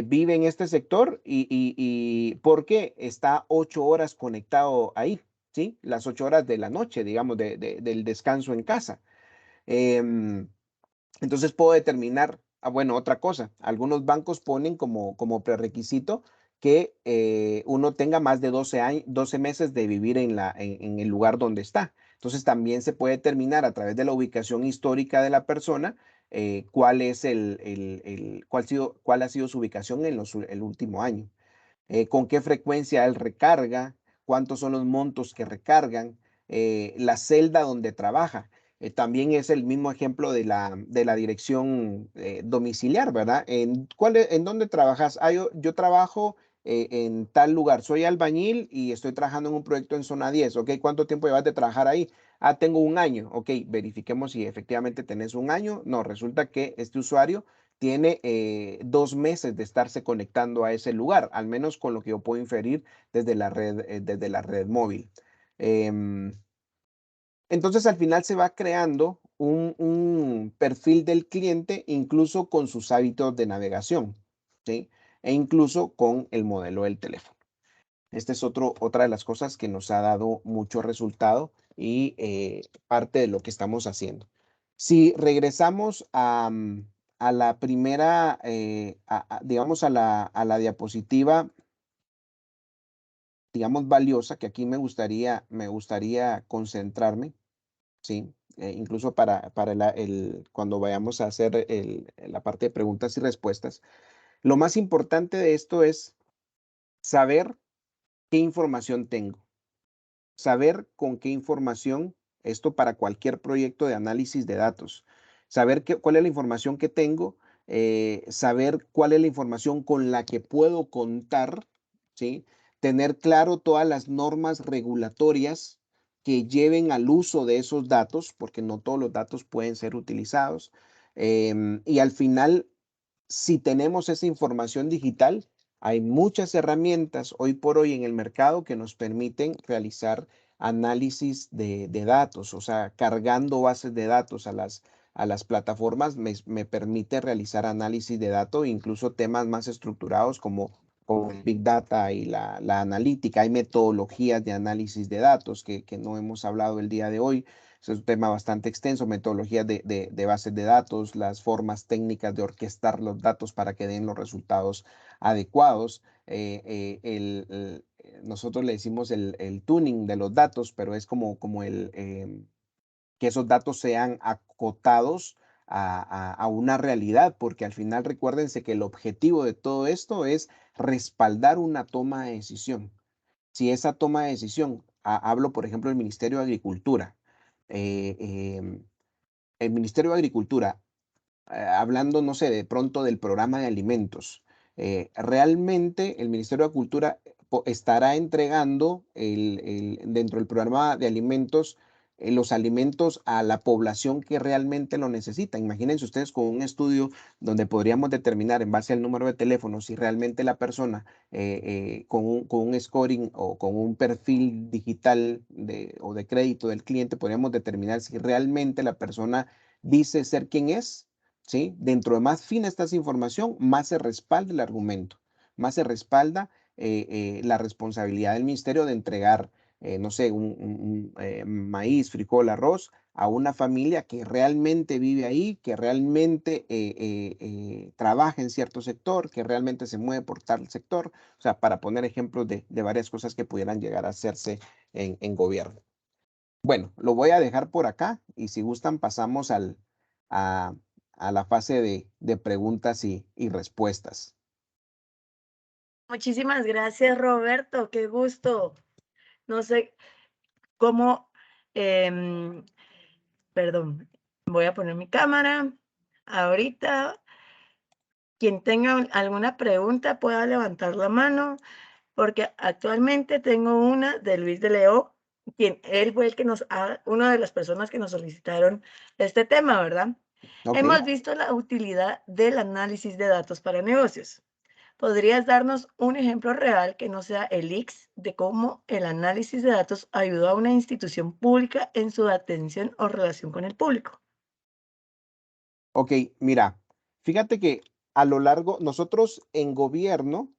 S1: vive en este sector y porque está 8 horas conectado ahí, ¿sí? Las 8 horas de la noche, digamos, del descanso en casa. Entonces puedo determinar, bueno, otra cosa, algunos bancos ponen como prerequisito que uno tenga más de 12 meses de vivir en el lugar donde está. Entonces también se puede determinar a través de la ubicación histórica de la persona cuál es cuál ha sido su ubicación en el último año, con qué frecuencia él recarga, cuántos son los montos que recargan, la celda donde trabaja. También es el mismo ejemplo de la dirección domiciliar, ¿verdad? ¿En dónde trabajas? Yo trabajo en tal lugar, soy albañil y estoy trabajando en un proyecto en zona 10, ¿ok? ¿Cuánto tiempo llevas de trabajar ahí? Ah, tengo un año, ok, verifiquemos si efectivamente tenés un año. No, resulta que este usuario tiene 2 meses de estarse conectando a ese lugar, al menos con lo que yo puedo inferir desde la red móvil. Em, entonces, al final se va creando un perfil del cliente, incluso con sus hábitos de navegación, ¿sí? E incluso con el modelo del teléfono. Esta es otra de las cosas que nos ha dado mucho resultado y parte de lo que estamos haciendo. Si regresamos a la primera, digamos, a la diapositiva, digamos, valiosa, que aquí me gustaría concentrarme, ¿sí? Incluso para cuando vayamos a hacer la parte de preguntas y respuestas. Lo más importante de esto es saber qué información tengo. Saber con qué información, esto para cualquier proyecto de análisis de datos, saber cuál es la información que tengo, saber cuál es la información con la que puedo contar, ¿sí? Tener claro todas las normas regulatorias que lleven al uso de esos datos, porque no todos los datos pueden ser utilizados. Y al final, si tenemos esa información digital, hay muchas herramientas hoy por hoy en el mercado que nos permiten realizar análisis de datos, o sea, cargando bases de datos a las plataformas me permite realizar análisis de datos, incluso temas más estructurados como el Big Data y la analítica. Hay metodologías de análisis de datos que no hemos hablado el día de hoy. Es un tema bastante extenso, metodologías de bases de datos, las formas técnicas de orquestar los datos para que den los resultados adecuados. Nosotros le decimos el tuning de los datos, pero es como que esos datos sean acotados a una realidad, porque al final recuérdense que el objetivo de todo esto es respaldar una toma de decisión. Si esa toma de decisión, hablo por ejemplo del Ministerio de Agricultura, eh, em, el Ministerio de Agricultura, hablando, no sé, de pronto del programa de alimentos, realmente el Ministerio de Agricultura estará entregando dentro del programa de alimentos los alimentos a la población que realmente lo necesita. Imagínense ustedes con un estudio donde podríamos determinar en base al número de teléfono si realmente la persona con un scoring o con un perfil digital o de crédito del cliente, podríamos determinar si realmente la persona dice ser quien es. ¿Sí? Dentro de más fina está esa información, más se respalda el argumento, más se respalda la responsabilidad del ministerio de entregar, no sé, maíz, frijol, arroz a una familia que realmente vive ahí, que realmente trabaja en cierto sector, que realmente se mueve por tal sector, o sea, para poner ejemplos de varias cosas que pudieran llegar a hacerse en gobierno. Bueno, lo voy a dejar por acá y si gustan pasamos a, a la fase de preguntas y respuestas.
S2: Muchísimas gracias, Roberto. Qué gusto. No sé cómo, em, perdón, voy a poner mi cámara. Ahorita, quien tenga alguna pregunta pueda levantar la mano, porque actualmente tengo una de Luis de León, quien él fue el que una de las personas que nos solicitaron este tema, ¿verdad?
S1: Ok.
S2: Hemos visto la utilidad del análisis de datos para negocios. ¿Podrías darnos un ejemplo real que no sea el X de cómo el análisis de datos ayudó a una institución pública en su atención o relación con el público?
S1: Ok, mira, fíjate que a lo largo, nosotros en gobierno,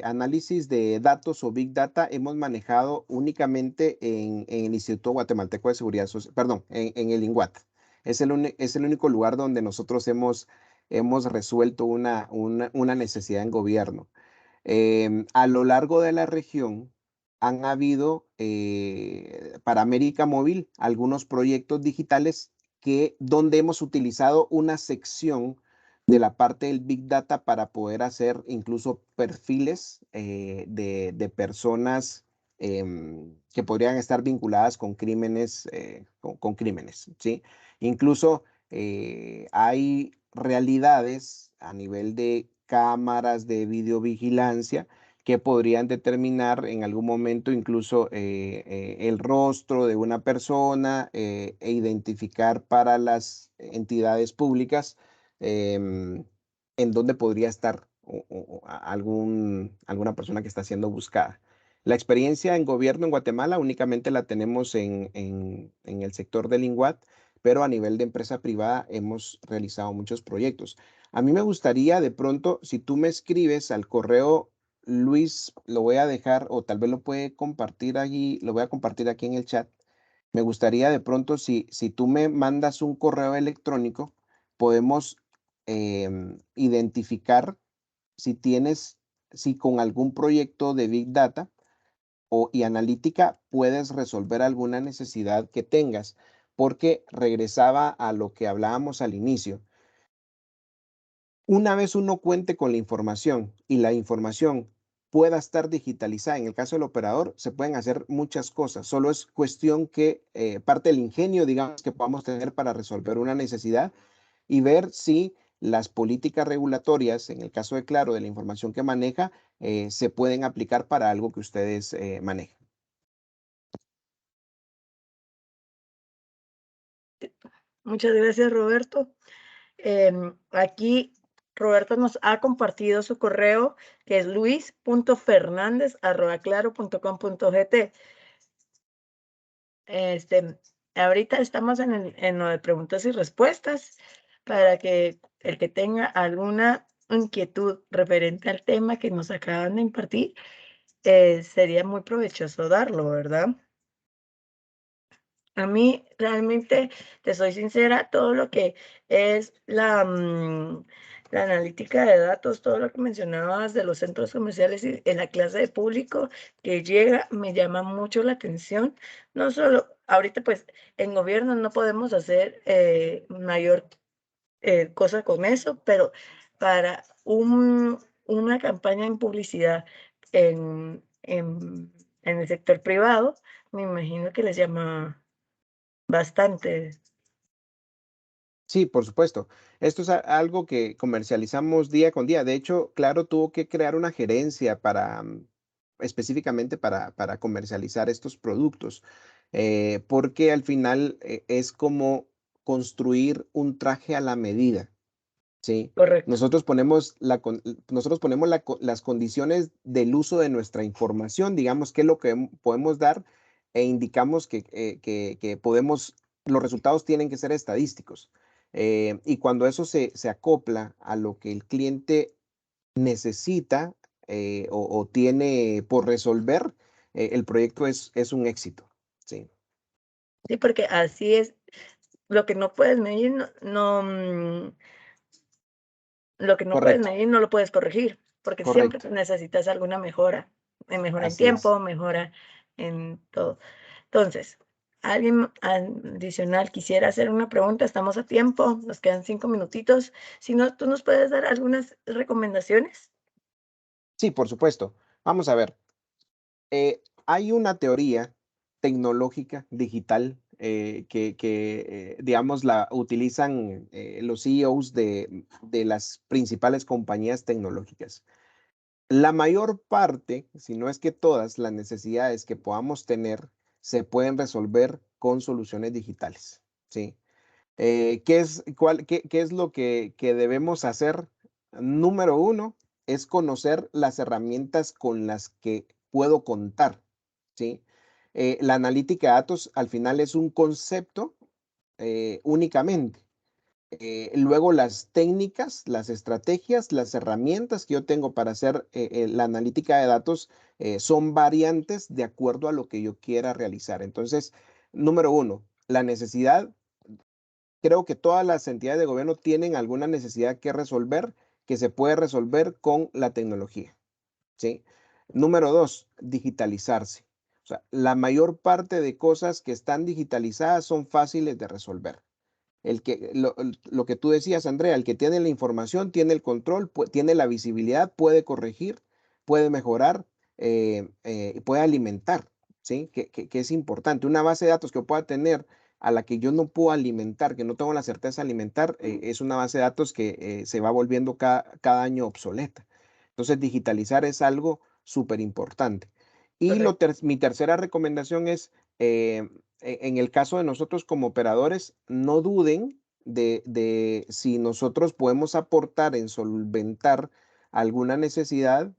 S1: análisis de datos o Big Data hemos manejado únicamente en el Instituto Guatemalteco de Seguridad Social, perdón, en el INGUAT. Es el único lugar donde nosotros hemos resuelto una necesidad en gobierno. A lo largo de la región, han habido para América Móvil algunos proyectos digitales donde hemos utilizado una sección de la parte del Big Data para poder hacer incluso perfiles de personas que podrían estar vinculadas con crímenes, con crímenes, ¿sí? Incluso hay realidades a nivel de cámaras de videovigilancia que podrían determinar en algún momento incluso el rostro de una persona e identificar para las entidades públicas en dónde podría estar alguna persona que está siendo buscada. La experiencia en gobierno en Guatemala únicamente la tenemos en el sector del INGUAT, pero a nivel de empresa privada hemos realizado muchos proyectos. A mí me gustaría de pronto, si tú me escribes al correo Luis, lo voy a dejar o tal vez lo puede compartir allí, lo voy a compartir aquí en el chat. Me gustaría de pronto, si tú me mandas un correo electrónico, podemos identificar si tienes, si con algún proyecto de Big Data y analítica puedes resolver alguna necesidad que tengas, porque regresaba a lo que hablábamos al inicio. Una vez uno cuente con la información y la información pueda estar digitalizada, en el caso del operador, se pueden hacer muchas cosas. Solo es cuestión que parte del ingenio, digamos, que podamos tener para resolver una necesidad y ver si las políticas regulatorias, en el caso de Claro, de la información que maneja, se pueden aplicar para algo que ustedes manejen.
S2: Muchas gracias, Roberto. Aquí Roberto nos ha compartido su correo, que es luis.fernandez@claro.com.gt. Ahorita estamos en lo de preguntas y respuestas para que el que tenga alguna inquietud referente al tema que nos acaban de impartir, sería muy provechoso darlo, ¿verdad? A mí realmente, te soy sincera, todo lo que es la analítica de datos, todo lo que mencionabas de los centros comerciales y en la clase de público que llega, me llama mucho la atención. No solo, ahorita pues en gobierno no podemos hacer mayor cosa con eso, pero para una campaña en publicidad en el sector privado, me imagino que les llama bastante.
S1: Sí, por supuesto. Esto es algo que comercializamos día con día. De hecho, Claro tuvo que crear una gerencia para específicamente para comercializar estos productos, porque al final es como construir un traje a la medida. Sí,
S2: Correcto.
S1: nosotros ponemos las condiciones del uso de nuestra información, digamos, qué es lo que podemos dar e indicamos que podemos, los resultados tienen que ser estadísticos. Y cuando eso se acopla a lo que el cliente necesita o tiene por resolver, el proyecto es un éxito. Sí,
S2: Sí, porque así es. Lo que no puedes medir, lo que no puedes
S1: correcto,
S2: medir no lo puedes corregir, porque siempre
S1: correcto.
S2: necesitas alguna mejora, mejora en
S1: Así es.
S2: tiempo, mejora en todo. Entonces, alguien adicional quisiera hacer una pregunta, estamos a tiempo, nos quedan 5 minutitos. Si no, ¿tú nos puedes dar algunas recomendaciones?
S1: Sí, por supuesto. Vamos a ver. Hay una teoría tecnológica digital digamos, la utilizan los CEOs de las principales compañías tecnológicas. La mayor parte, si no es que todas las necesidades que podamos tener, se pueden resolver con soluciones digitales, ¿sí? ¿Qué es lo que debemos hacer? Número uno, es conocer las herramientas con las que puedo contar, ¿sí? La analítica de datos al final es un concepto únicamente. Luego las técnicas, las estrategias, las herramientas que yo tengo para hacer la analítica de datos son variantes de acuerdo a lo que yo quiera realizar. Entonces, número uno, la necesidad. Creo que todas las entidades de gobierno tienen alguna necesidad que resolver que se puede resolver con la tecnología, ¿sí? Número dos, digitalizarse. O sea, la mayor parte de cosas que están digitalizadas son fáciles de resolver. Lo que tú decías, Andrea, el que tiene la información, tiene el control, tiene la visibilidad, puede corregir, puede mejorar, puede alimentar, ¿sí? Que es importante. Una base de datos que pueda tener a la que yo no puedo alimentar, que no tengo la certeza de alimentar, es una base de datos que se va volviendo cada año obsoleta. Entonces, digitalizar es algo súper importante. Y mi tercera recomendación es, en el caso de nosotros como operadores, no duden de si nosotros podemos aportar en solventar alguna necesidad,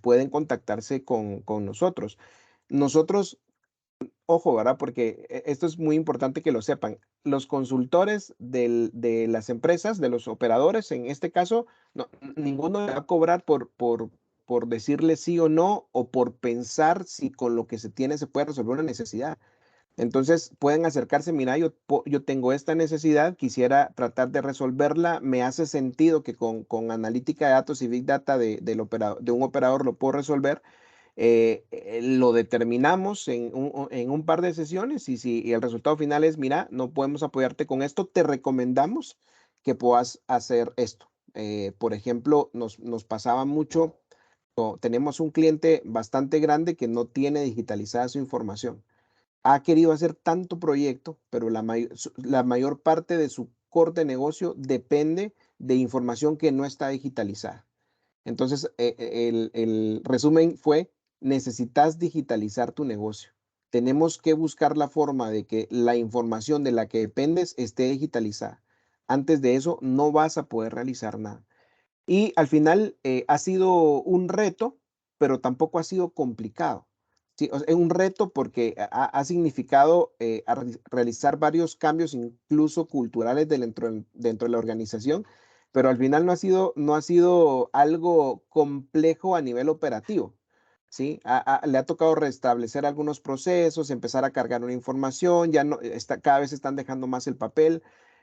S1: pueden contactarse con nosotros. Nosotros, ojo, ¿verdad? Porque esto es muy importante que lo sepan. Los consultores de las empresas, de los operadores, en este caso, ninguno le va a cobrar por decirle sí o no o por pensar si con lo que se tiene se puede resolver una necesidad. Entonces pueden acercarse, mira, yo tengo esta necesidad, quisiera tratar de resolverla, me hace sentido que con analítica de datos y big data de un operador lo puedo resolver, lo determinamos en un par de sesiones y si el resultado final es, mira, no podemos apoyarte con esto, te recomendamos que puedas hacer esto. Por ejemplo, nos pasaba mucho, tenemos un cliente bastante grande que no tiene digitalizada su información. Ha querido hacer tanto proyecto, pero la mayor parte de su corte de negocio depende de información que no está digitalizada. Entonces, el resumen fue, necesitas digitalizar tu negocio. Tenemos que buscar la forma de que la información de la que dependes esté digitalizada. Antes de eso, no vas a poder realizar nada. Y al final ha sido un reto, pero tampoco ha sido complicado. Sí, o sea, es un reto porque ha significado realizar varios cambios, incluso culturales dentro de la organización, pero al final no ha sido algo complejo a nivel operativo. ¿Sí? Le ha tocado restablecer algunos procesos, empezar a cargar una información, ya no, cada vez están dejando más el papel,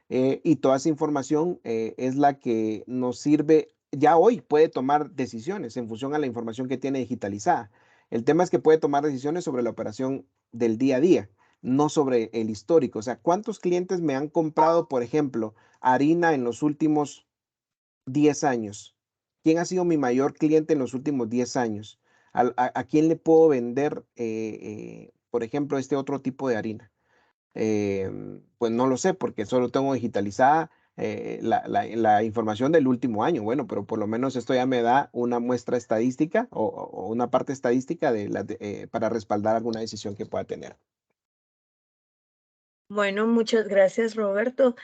S1: y toda esa información es la que nos sirve, ya hoy puede tomar decisiones en función a la información que tiene digitalizada. El tema es que puede tomar decisiones sobre la operación del día a día, no sobre el histórico. O sea, ¿cuántos clientes me han comprado, por ejemplo, harina en los últimos 10 años? ¿Quién ha sido mi mayor cliente en los últimos 10 años? ¿A quién le puedo vender, por ejemplo, este otro tipo de harina? Pues no lo sé, porque solo tengo digitalizada la información del último año. Bueno, pero por lo menos esto ya me da una muestra estadística o una parte estadística para respaldar alguna decisión que pueda tener.
S2: Bueno, muchas gracias, Roberto.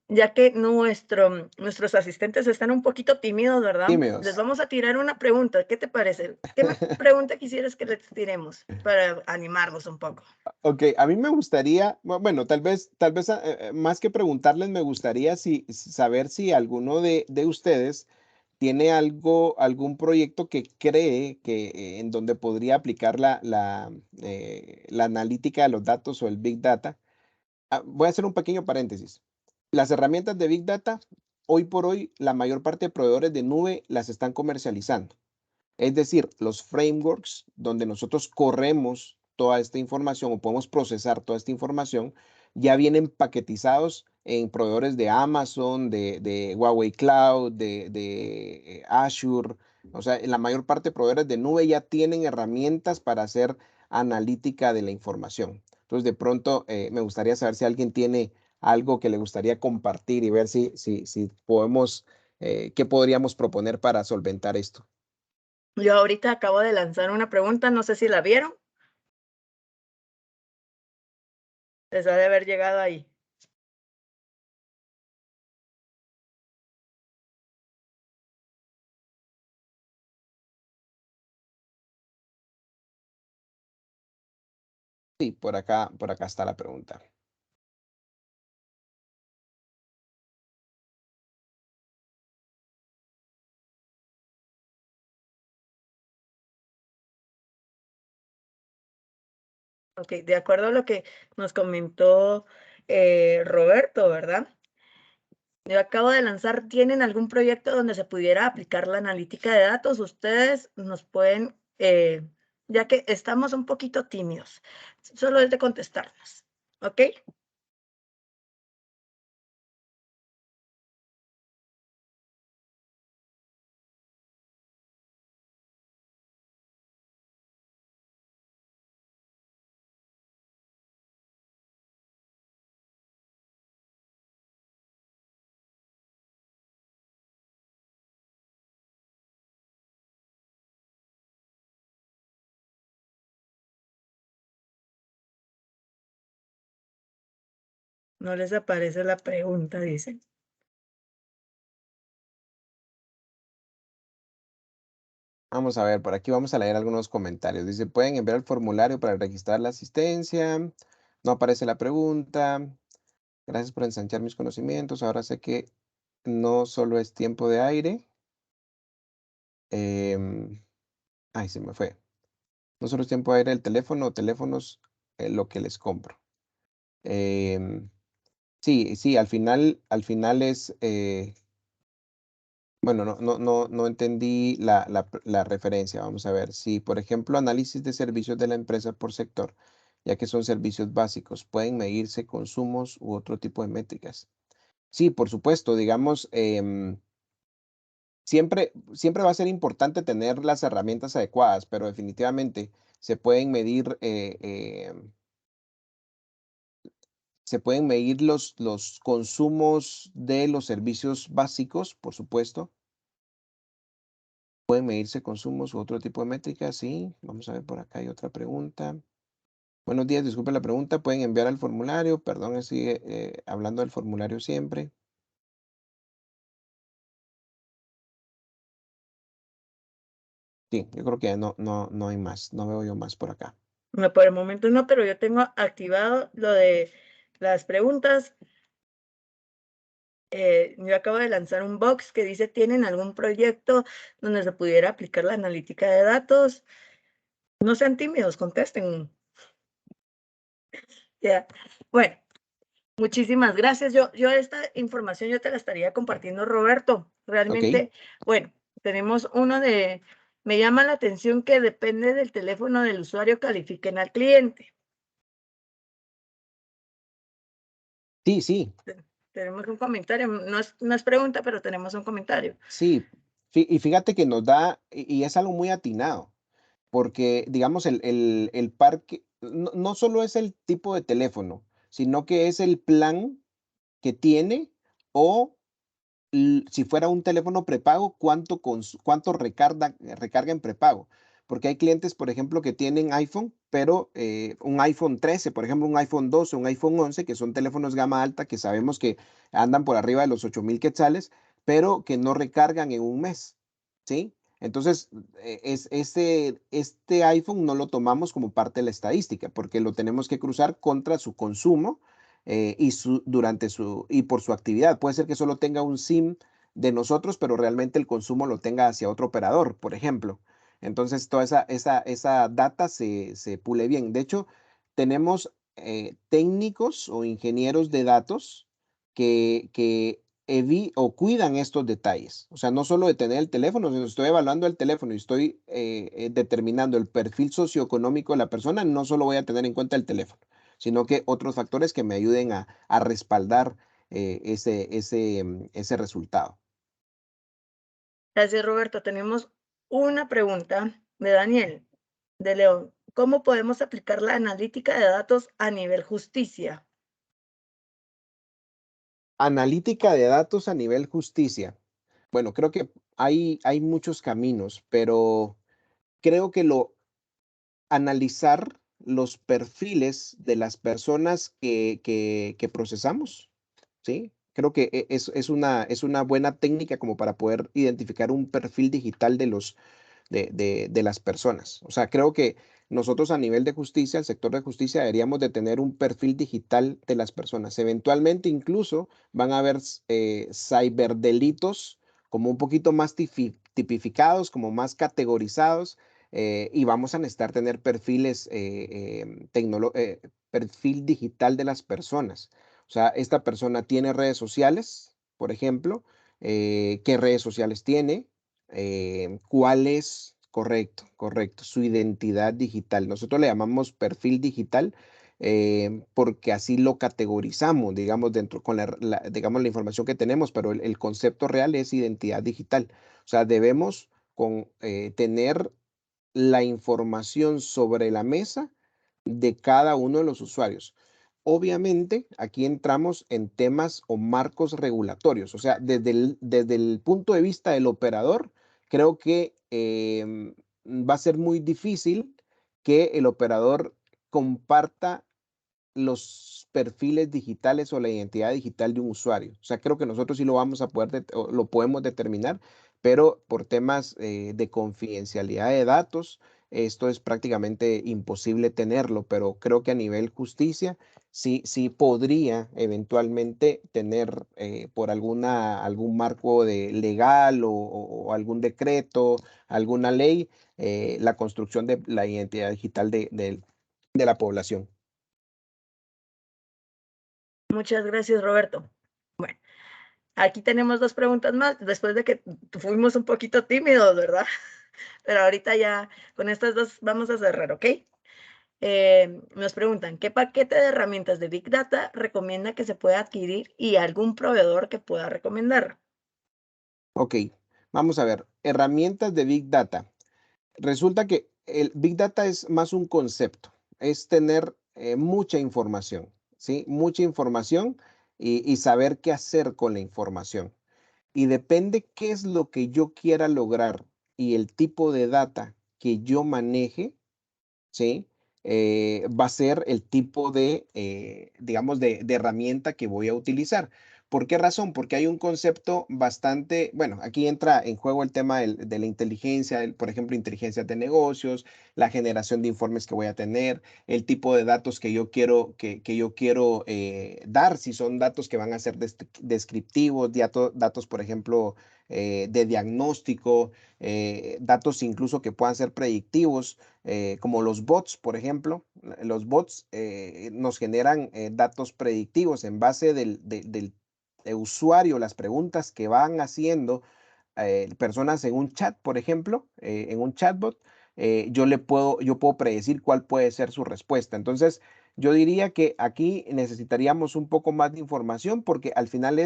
S2: Ya que nuestros asistentes están un poquito tímidos, ¿verdad? Les
S1: Tímidos.
S2: vamos a tirar una pregunta. ¿Qué te parece? ¿Qué pregunta quisieras que les tiremos para animarlos un poco?
S1: Ok, a mí me gustaría, bueno, tal vez más que preguntarles, me gustaría saber si alguno de ustedes tiene algún proyecto que cree que en donde podría aplicar la analítica de los datos o el Big Data. Voy a hacer un pequeño paréntesis. Las herramientas de Big Data, hoy por hoy, la mayor parte de proveedores de nube las están comercializando. Es decir, los frameworks donde nosotros corremos toda esta información o podemos procesar toda esta información, ya vienen paquetizados en proveedores de Amazon, de Huawei Cloud, de Azure. O sea, la mayor parte de proveedores de nube ya tienen herramientas para hacer analítica de la información. Entonces, de pronto, me gustaría saber si alguien tiene algo que le gustaría compartir y ver si podemos, qué podríamos proponer para solventar esto.
S2: Yo ahorita acabo de lanzar una pregunta, no sé si la vieron, les ha de haber llegado ahí.
S1: Sí, por acá está la pregunta.
S2: Ok, de acuerdo a lo que nos comentó Roberto, ¿verdad? Yo acabo de lanzar, ¿tienen algún proyecto donde se pudiera aplicar la analítica de datos? Ustedes nos pueden ya que estamos un poquito tímidos. Solo es de contestarnos, ¿ok? No les aparece la pregunta, dicen.
S1: Vamos a ver, por aquí vamos a leer algunos comentarios. Dice, pueden enviar el formulario para registrar la asistencia. No aparece la pregunta. Gracias por ensanchar mis conocimientos. Ahora sé que no solo es tiempo de aire. Ay, se me fue. No solo es tiempo de aire el teléfono o teléfonos, lo que les compro. Em, sí, sí, al final es, bueno, no entendí la referencia. Vamos a ver. Si, por ejemplo, análisis de servicios de la empresa por sector, ya que son servicios básicos, pueden medirse consumos u otro tipo de métricas. Sí, por supuesto, digamos, siempre va a ser importante tener las herramientas adecuadas, pero definitivamente se pueden medir, se pueden medir los consumos de los servicios básicos, por supuesto. Pueden medirse consumos u otro tipo de métricas, sí. Vamos a ver, por acá hay otra pregunta. Buenos días, disculpe la pregunta. Pueden enviar al formulario. Perdón, sigue hablando del formulario siempre. Sí, yo creo que no hay más. No veo yo más por acá.
S2: No, por el momento no, pero yo tengo activado lo de las preguntas. Yo acabo de lanzar un box que dice, ¿tienen algún proyecto donde se pudiera aplicar la analítica de datos? No sean tímidos, contesten. Ya. Bueno, muchísimas gracias. Yo esta información yo te la estaría compartiendo, Roberto.
S1: Ok.
S2: Realmente, bueno, tenemos uno de, me llama la atención que depende del teléfono del usuario, califiquen al cliente.
S1: Sí, sí,
S2: Tenemos un comentario, no es pregunta, pero tenemos un comentario.
S1: sí. Y fíjate que nos da, y es algo muy atinado, porque digamos el parque, no solo es el tipo de teléfono, sino que es el plan que tiene o si fuera un teléfono prepago, cuánto recarga en prepago. Porque hay clientes, por ejemplo, que tienen iPhone, pero un iPhone 13, por ejemplo, un iPhone 12, un iPhone 11, que son teléfonos gama alta que sabemos que andan por arriba de los 8,000 quetzales, pero que no recargan en un mes. ¿Sí? Entonces, este iPhone no lo tomamos como parte de la estadística, porque lo tenemos que cruzar contra su consumo y por su actividad. Puede ser que solo tenga un SIM de nosotros, pero realmente el consumo lo tenga hacia otro operador, por ejemplo. Entonces, toda esa data se pule bien. De hecho, tenemos técnicos o ingenieros de datos que o cuidan estos detalles. O sea, no solo de tener el teléfono, sino estoy evaluando el teléfono y estoy determinando el perfil socioeconómico de la persona, no solo voy a tener en cuenta el teléfono, sino que otros factores que me ayuden a respaldar ese resultado.
S2: Gracias, Roberto. Tenemos una pregunta de Daniel, de León. ¿Cómo podemos aplicar la analítica de datos a nivel justicia?
S1: Analítica de datos a nivel justicia. Bueno, creo que hay muchos caminos, pero creo que analizar los perfiles de las personas que procesamos, ¿sí? Creo que es una buena técnica como para poder identificar un perfil digital de las personas. O sea, creo que nosotros a nivel de justicia, el sector de justicia, deberíamos de tener un perfil digital de las personas. Eventualmente incluso van a haber ciberdelitos como un poquito más tipificados, como más categorizados, y vamos a necesitar tener perfil digital de las personas. O sea, esta persona tiene redes sociales, por ejemplo, qué redes sociales tiene, cuáles Correcto, correcto. Su identidad digital. Nosotros le llamamos perfil digital porque así lo categorizamos, digamos, dentro con digamos, la información que tenemos, pero el concepto real es identidad digital. O sea, debemos tener la información sobre la mesa de cada uno de los usuarios. Obviamente, aquí entramos en temas o marcos regulatorios. O sea, desde el punto de vista del operador, creo que va a ser muy difícil que el operador comparta los perfiles digitales o la identidad digital de un usuario. O sea, creo que nosotros sí lo vamos a poder, o lo podemos determinar, pero por temas de confidencialidad de datos, esto es prácticamente imposible tenerlo, pero creo que a nivel justicia sí podría eventualmente tener por algún marco legal o algún decreto, alguna ley, la construcción de la identidad digital de la población.
S2: Muchas gracias, Roberto. Bueno, aquí tenemos 2 preguntas más, después de que fuimos un poquito tímidos, ¿verdad? Pero ahorita ya con estas 2 vamos a cerrar, ¿ok? Nos preguntan, ¿qué paquete de herramientas de Big Data recomienda que se pueda adquirir y algún proveedor que pueda recomendar?
S1: Ok, vamos a ver, herramientas de Big Data. Resulta que el Big Data es más un concepto, es tener mucha información, ¿sí? Mucha información y saber qué hacer con la información. Y depende qué es lo que yo quiera lograr y el tipo de data que yo maneje, ¿sí? Va a ser el tipo digamos, de herramienta que voy a utilizar. ¿Por qué razón? Porque hay un concepto bastante, bueno, aquí entra en juego el tema de la inteligencia, por ejemplo, inteligencia de negocios, la generación de informes que voy a tener, el tipo de datos que yo quiero, que yo quiero dar, si son datos que van a ser descriptivos, datos, por ejemplo, de diagnóstico, datos incluso que puedan ser predictivos como los bots, por ejemplo. Los bots nos generan datos predictivos en base del usuario, las preguntas que van haciendo personas en un chat, por ejemplo, en un chatbot, yo puedo predecir cuál puede ser su respuesta. Entonces, yo diría que aquí necesitaríamos un poco más de información porque al final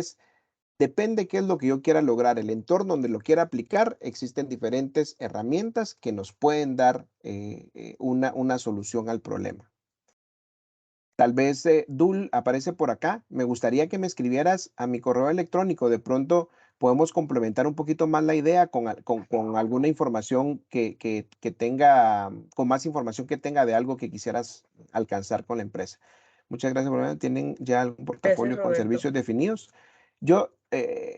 S1: depende qué es lo que yo quiera lograr, el entorno donde lo quiera aplicar, existen diferentes herramientas que nos pueden dar una solución al problema. Tal vez Dul aparece por acá. Me gustaría que me escribieras a mi correo electrónico. De pronto podemos complementar un poquito más la idea con alguna información que tenga, con más información que tenga de algo que quisieras alcanzar con la empresa. Muchas gracias por venir. ¿Tienen ya algún
S2: Gracias,
S1: portafolio con
S2: Roberto.
S1: servicios definidos? Yo,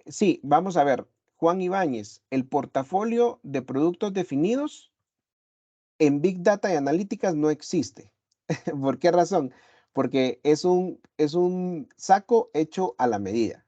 S1: sí, vamos a ver. Juan Ibáñez, el portafolio de productos definidos en Big Data y Analíticas no existe. ¿Por qué razón? Porque es un saco hecho a la medida.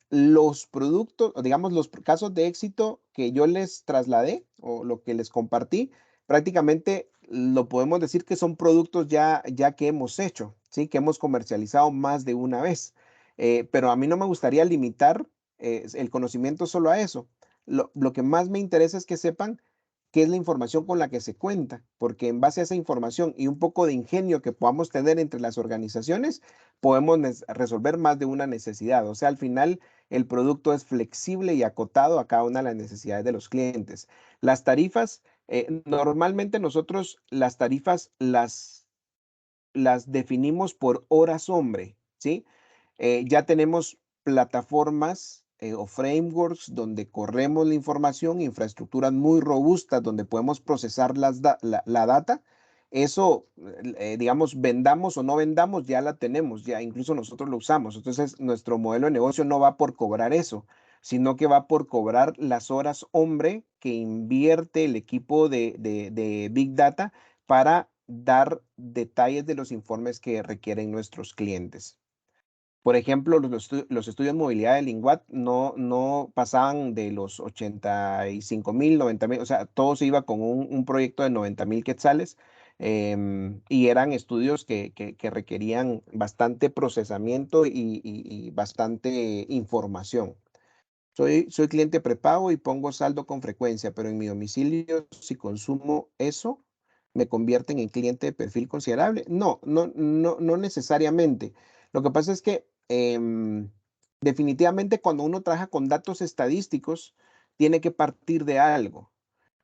S1: Los productos, o digamos, los casos de éxito que yo les trasladé o lo que les compartí, prácticamente lo podemos decir que son productos ya que hemos hecho, ¿sí? Que hemos comercializado más de una vez. Pero a mí no me gustaría limitar el conocimiento solo a eso. Lo que más me interesa es que sepan qué es la información con la que se cuenta, porque en base a esa información y un poco de ingenio que podamos tener entre las organizaciones, podemos resolver más de una necesidad. O sea, al final el producto es flexible y acotado a cada una de las necesidades de los clientes. Las tarifas, normalmente nosotros las tarifas las definimos por horas hombre, ¿sí? Ya tenemos plataformas o frameworks donde corremos la información, infraestructuras muy robustas donde podemos procesar la data. Eso, digamos, vendamos o no vendamos, ya la tenemos, ya incluso nosotros lo usamos. Entonces, nuestro modelo de negocio no va por cobrar eso, sino que va por cobrar las horas hombre que invierte el equipo de Big Data para dar detalles de los informes que requieren nuestros clientes. Por ejemplo, los estudios de movilidad de Linguat no pasaban de los 85,000, 90,000, o sea, todo se iba con un proyecto de 90,000 quetzales y eran estudios que requerían bastante procesamiento y bastante información. Soy cliente prepago y pongo saldo con frecuencia, pero en mi domicilio, si consumo eso, ¿me convierten en cliente de perfil considerable? No necesariamente. Lo que pasa es que definitivamente cuando uno trabaja con datos estadísticos, tiene que partir de algo.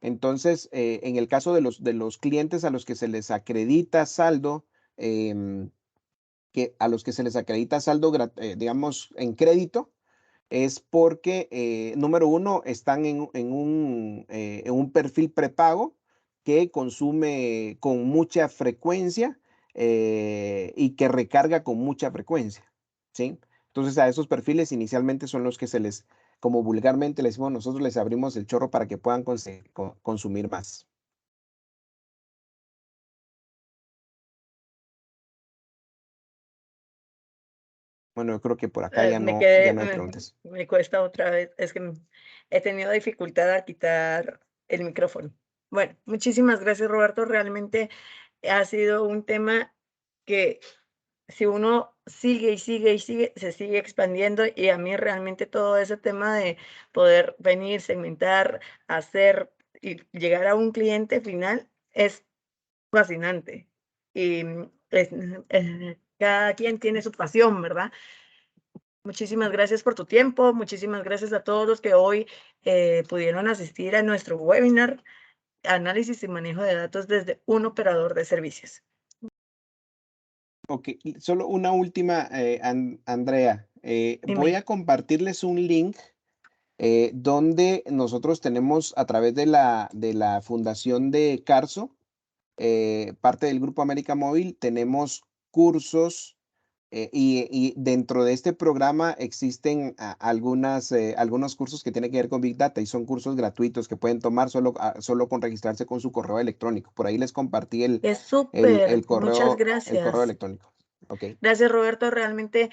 S1: Entonces, en el caso de los clientes a los que se les acredita saldo, a los que se les acredita saldo, digamos, en crédito, es porque, número uno, están en un perfil prepago que consume con mucha frecuencia y que recarga con mucha frecuencia, ¿sí? Entonces, a esos perfiles inicialmente son los que como vulgarmente les decimos, nosotros les abrimos el chorro para que puedan consumir más. Bueno, yo creo que por acá
S2: Me
S1: ya
S2: quedé,
S1: no hay preguntas.
S2: me cuesta otra vez, es que he tenido dificultad a quitar el micrófono. Bueno, muchísimas gracias, Roberto. Realmente ha sido un tema que si uno sigue y sigue y sigue, se sigue expandiendo y a mí realmente todo ese tema de poder venir, segmentar, hacer y llegar a un cliente final es fascinante. Y cada quien tiene su pasión, ¿verdad? Muchísimas gracias por tu tiempo, muchísimas gracias a todos los que hoy pudieron asistir a nuestro webinar, Análisis y Manejo de Datos desde un operador de servicios.
S1: Ok, solo una última, Andrea. Voy
S2: Dime.
S1: a compartirles un link donde nosotros tenemos a través de la fundación de Carso, parte del Grupo América Móvil, tenemos cursos y dentro de este programa existen algunos cursos que tienen que ver con Big Data y son cursos gratuitos que pueden tomar solo con registrarse con su correo electrónico. Por ahí les compartí
S2: Es súper, muchas
S1: el correo
S2: gracias.
S1: electrónico. Ok.
S2: Gracias, Roberto. Realmente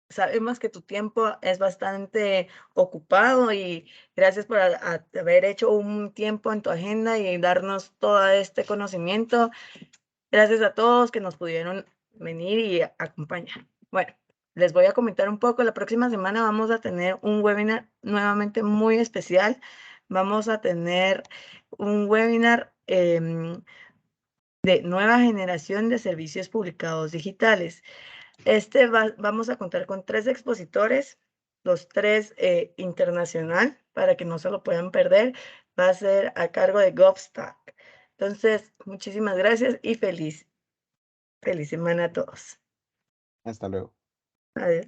S2: sabemos que tu tiempo es bastante ocupado y gracias por haber hecho un tiempo en tu agenda y darnos todo este conocimiento. Gracias a todos que nos pudieron venir y acompañar. Bueno, les voy a comentar un poco. La próxima semana vamos a tener un webinar nuevamente muy especial. Vamos a tener un webinar de nueva generación de servicios publicados digitales. Vamos a contar con 3 expositores, los 3 internacional, para que no se lo puedan perder. Va a ser a cargo de GovStack. Entonces, muchísimas gracias y feliz semana a todos.
S1: Hasta luego.
S2: Adiós.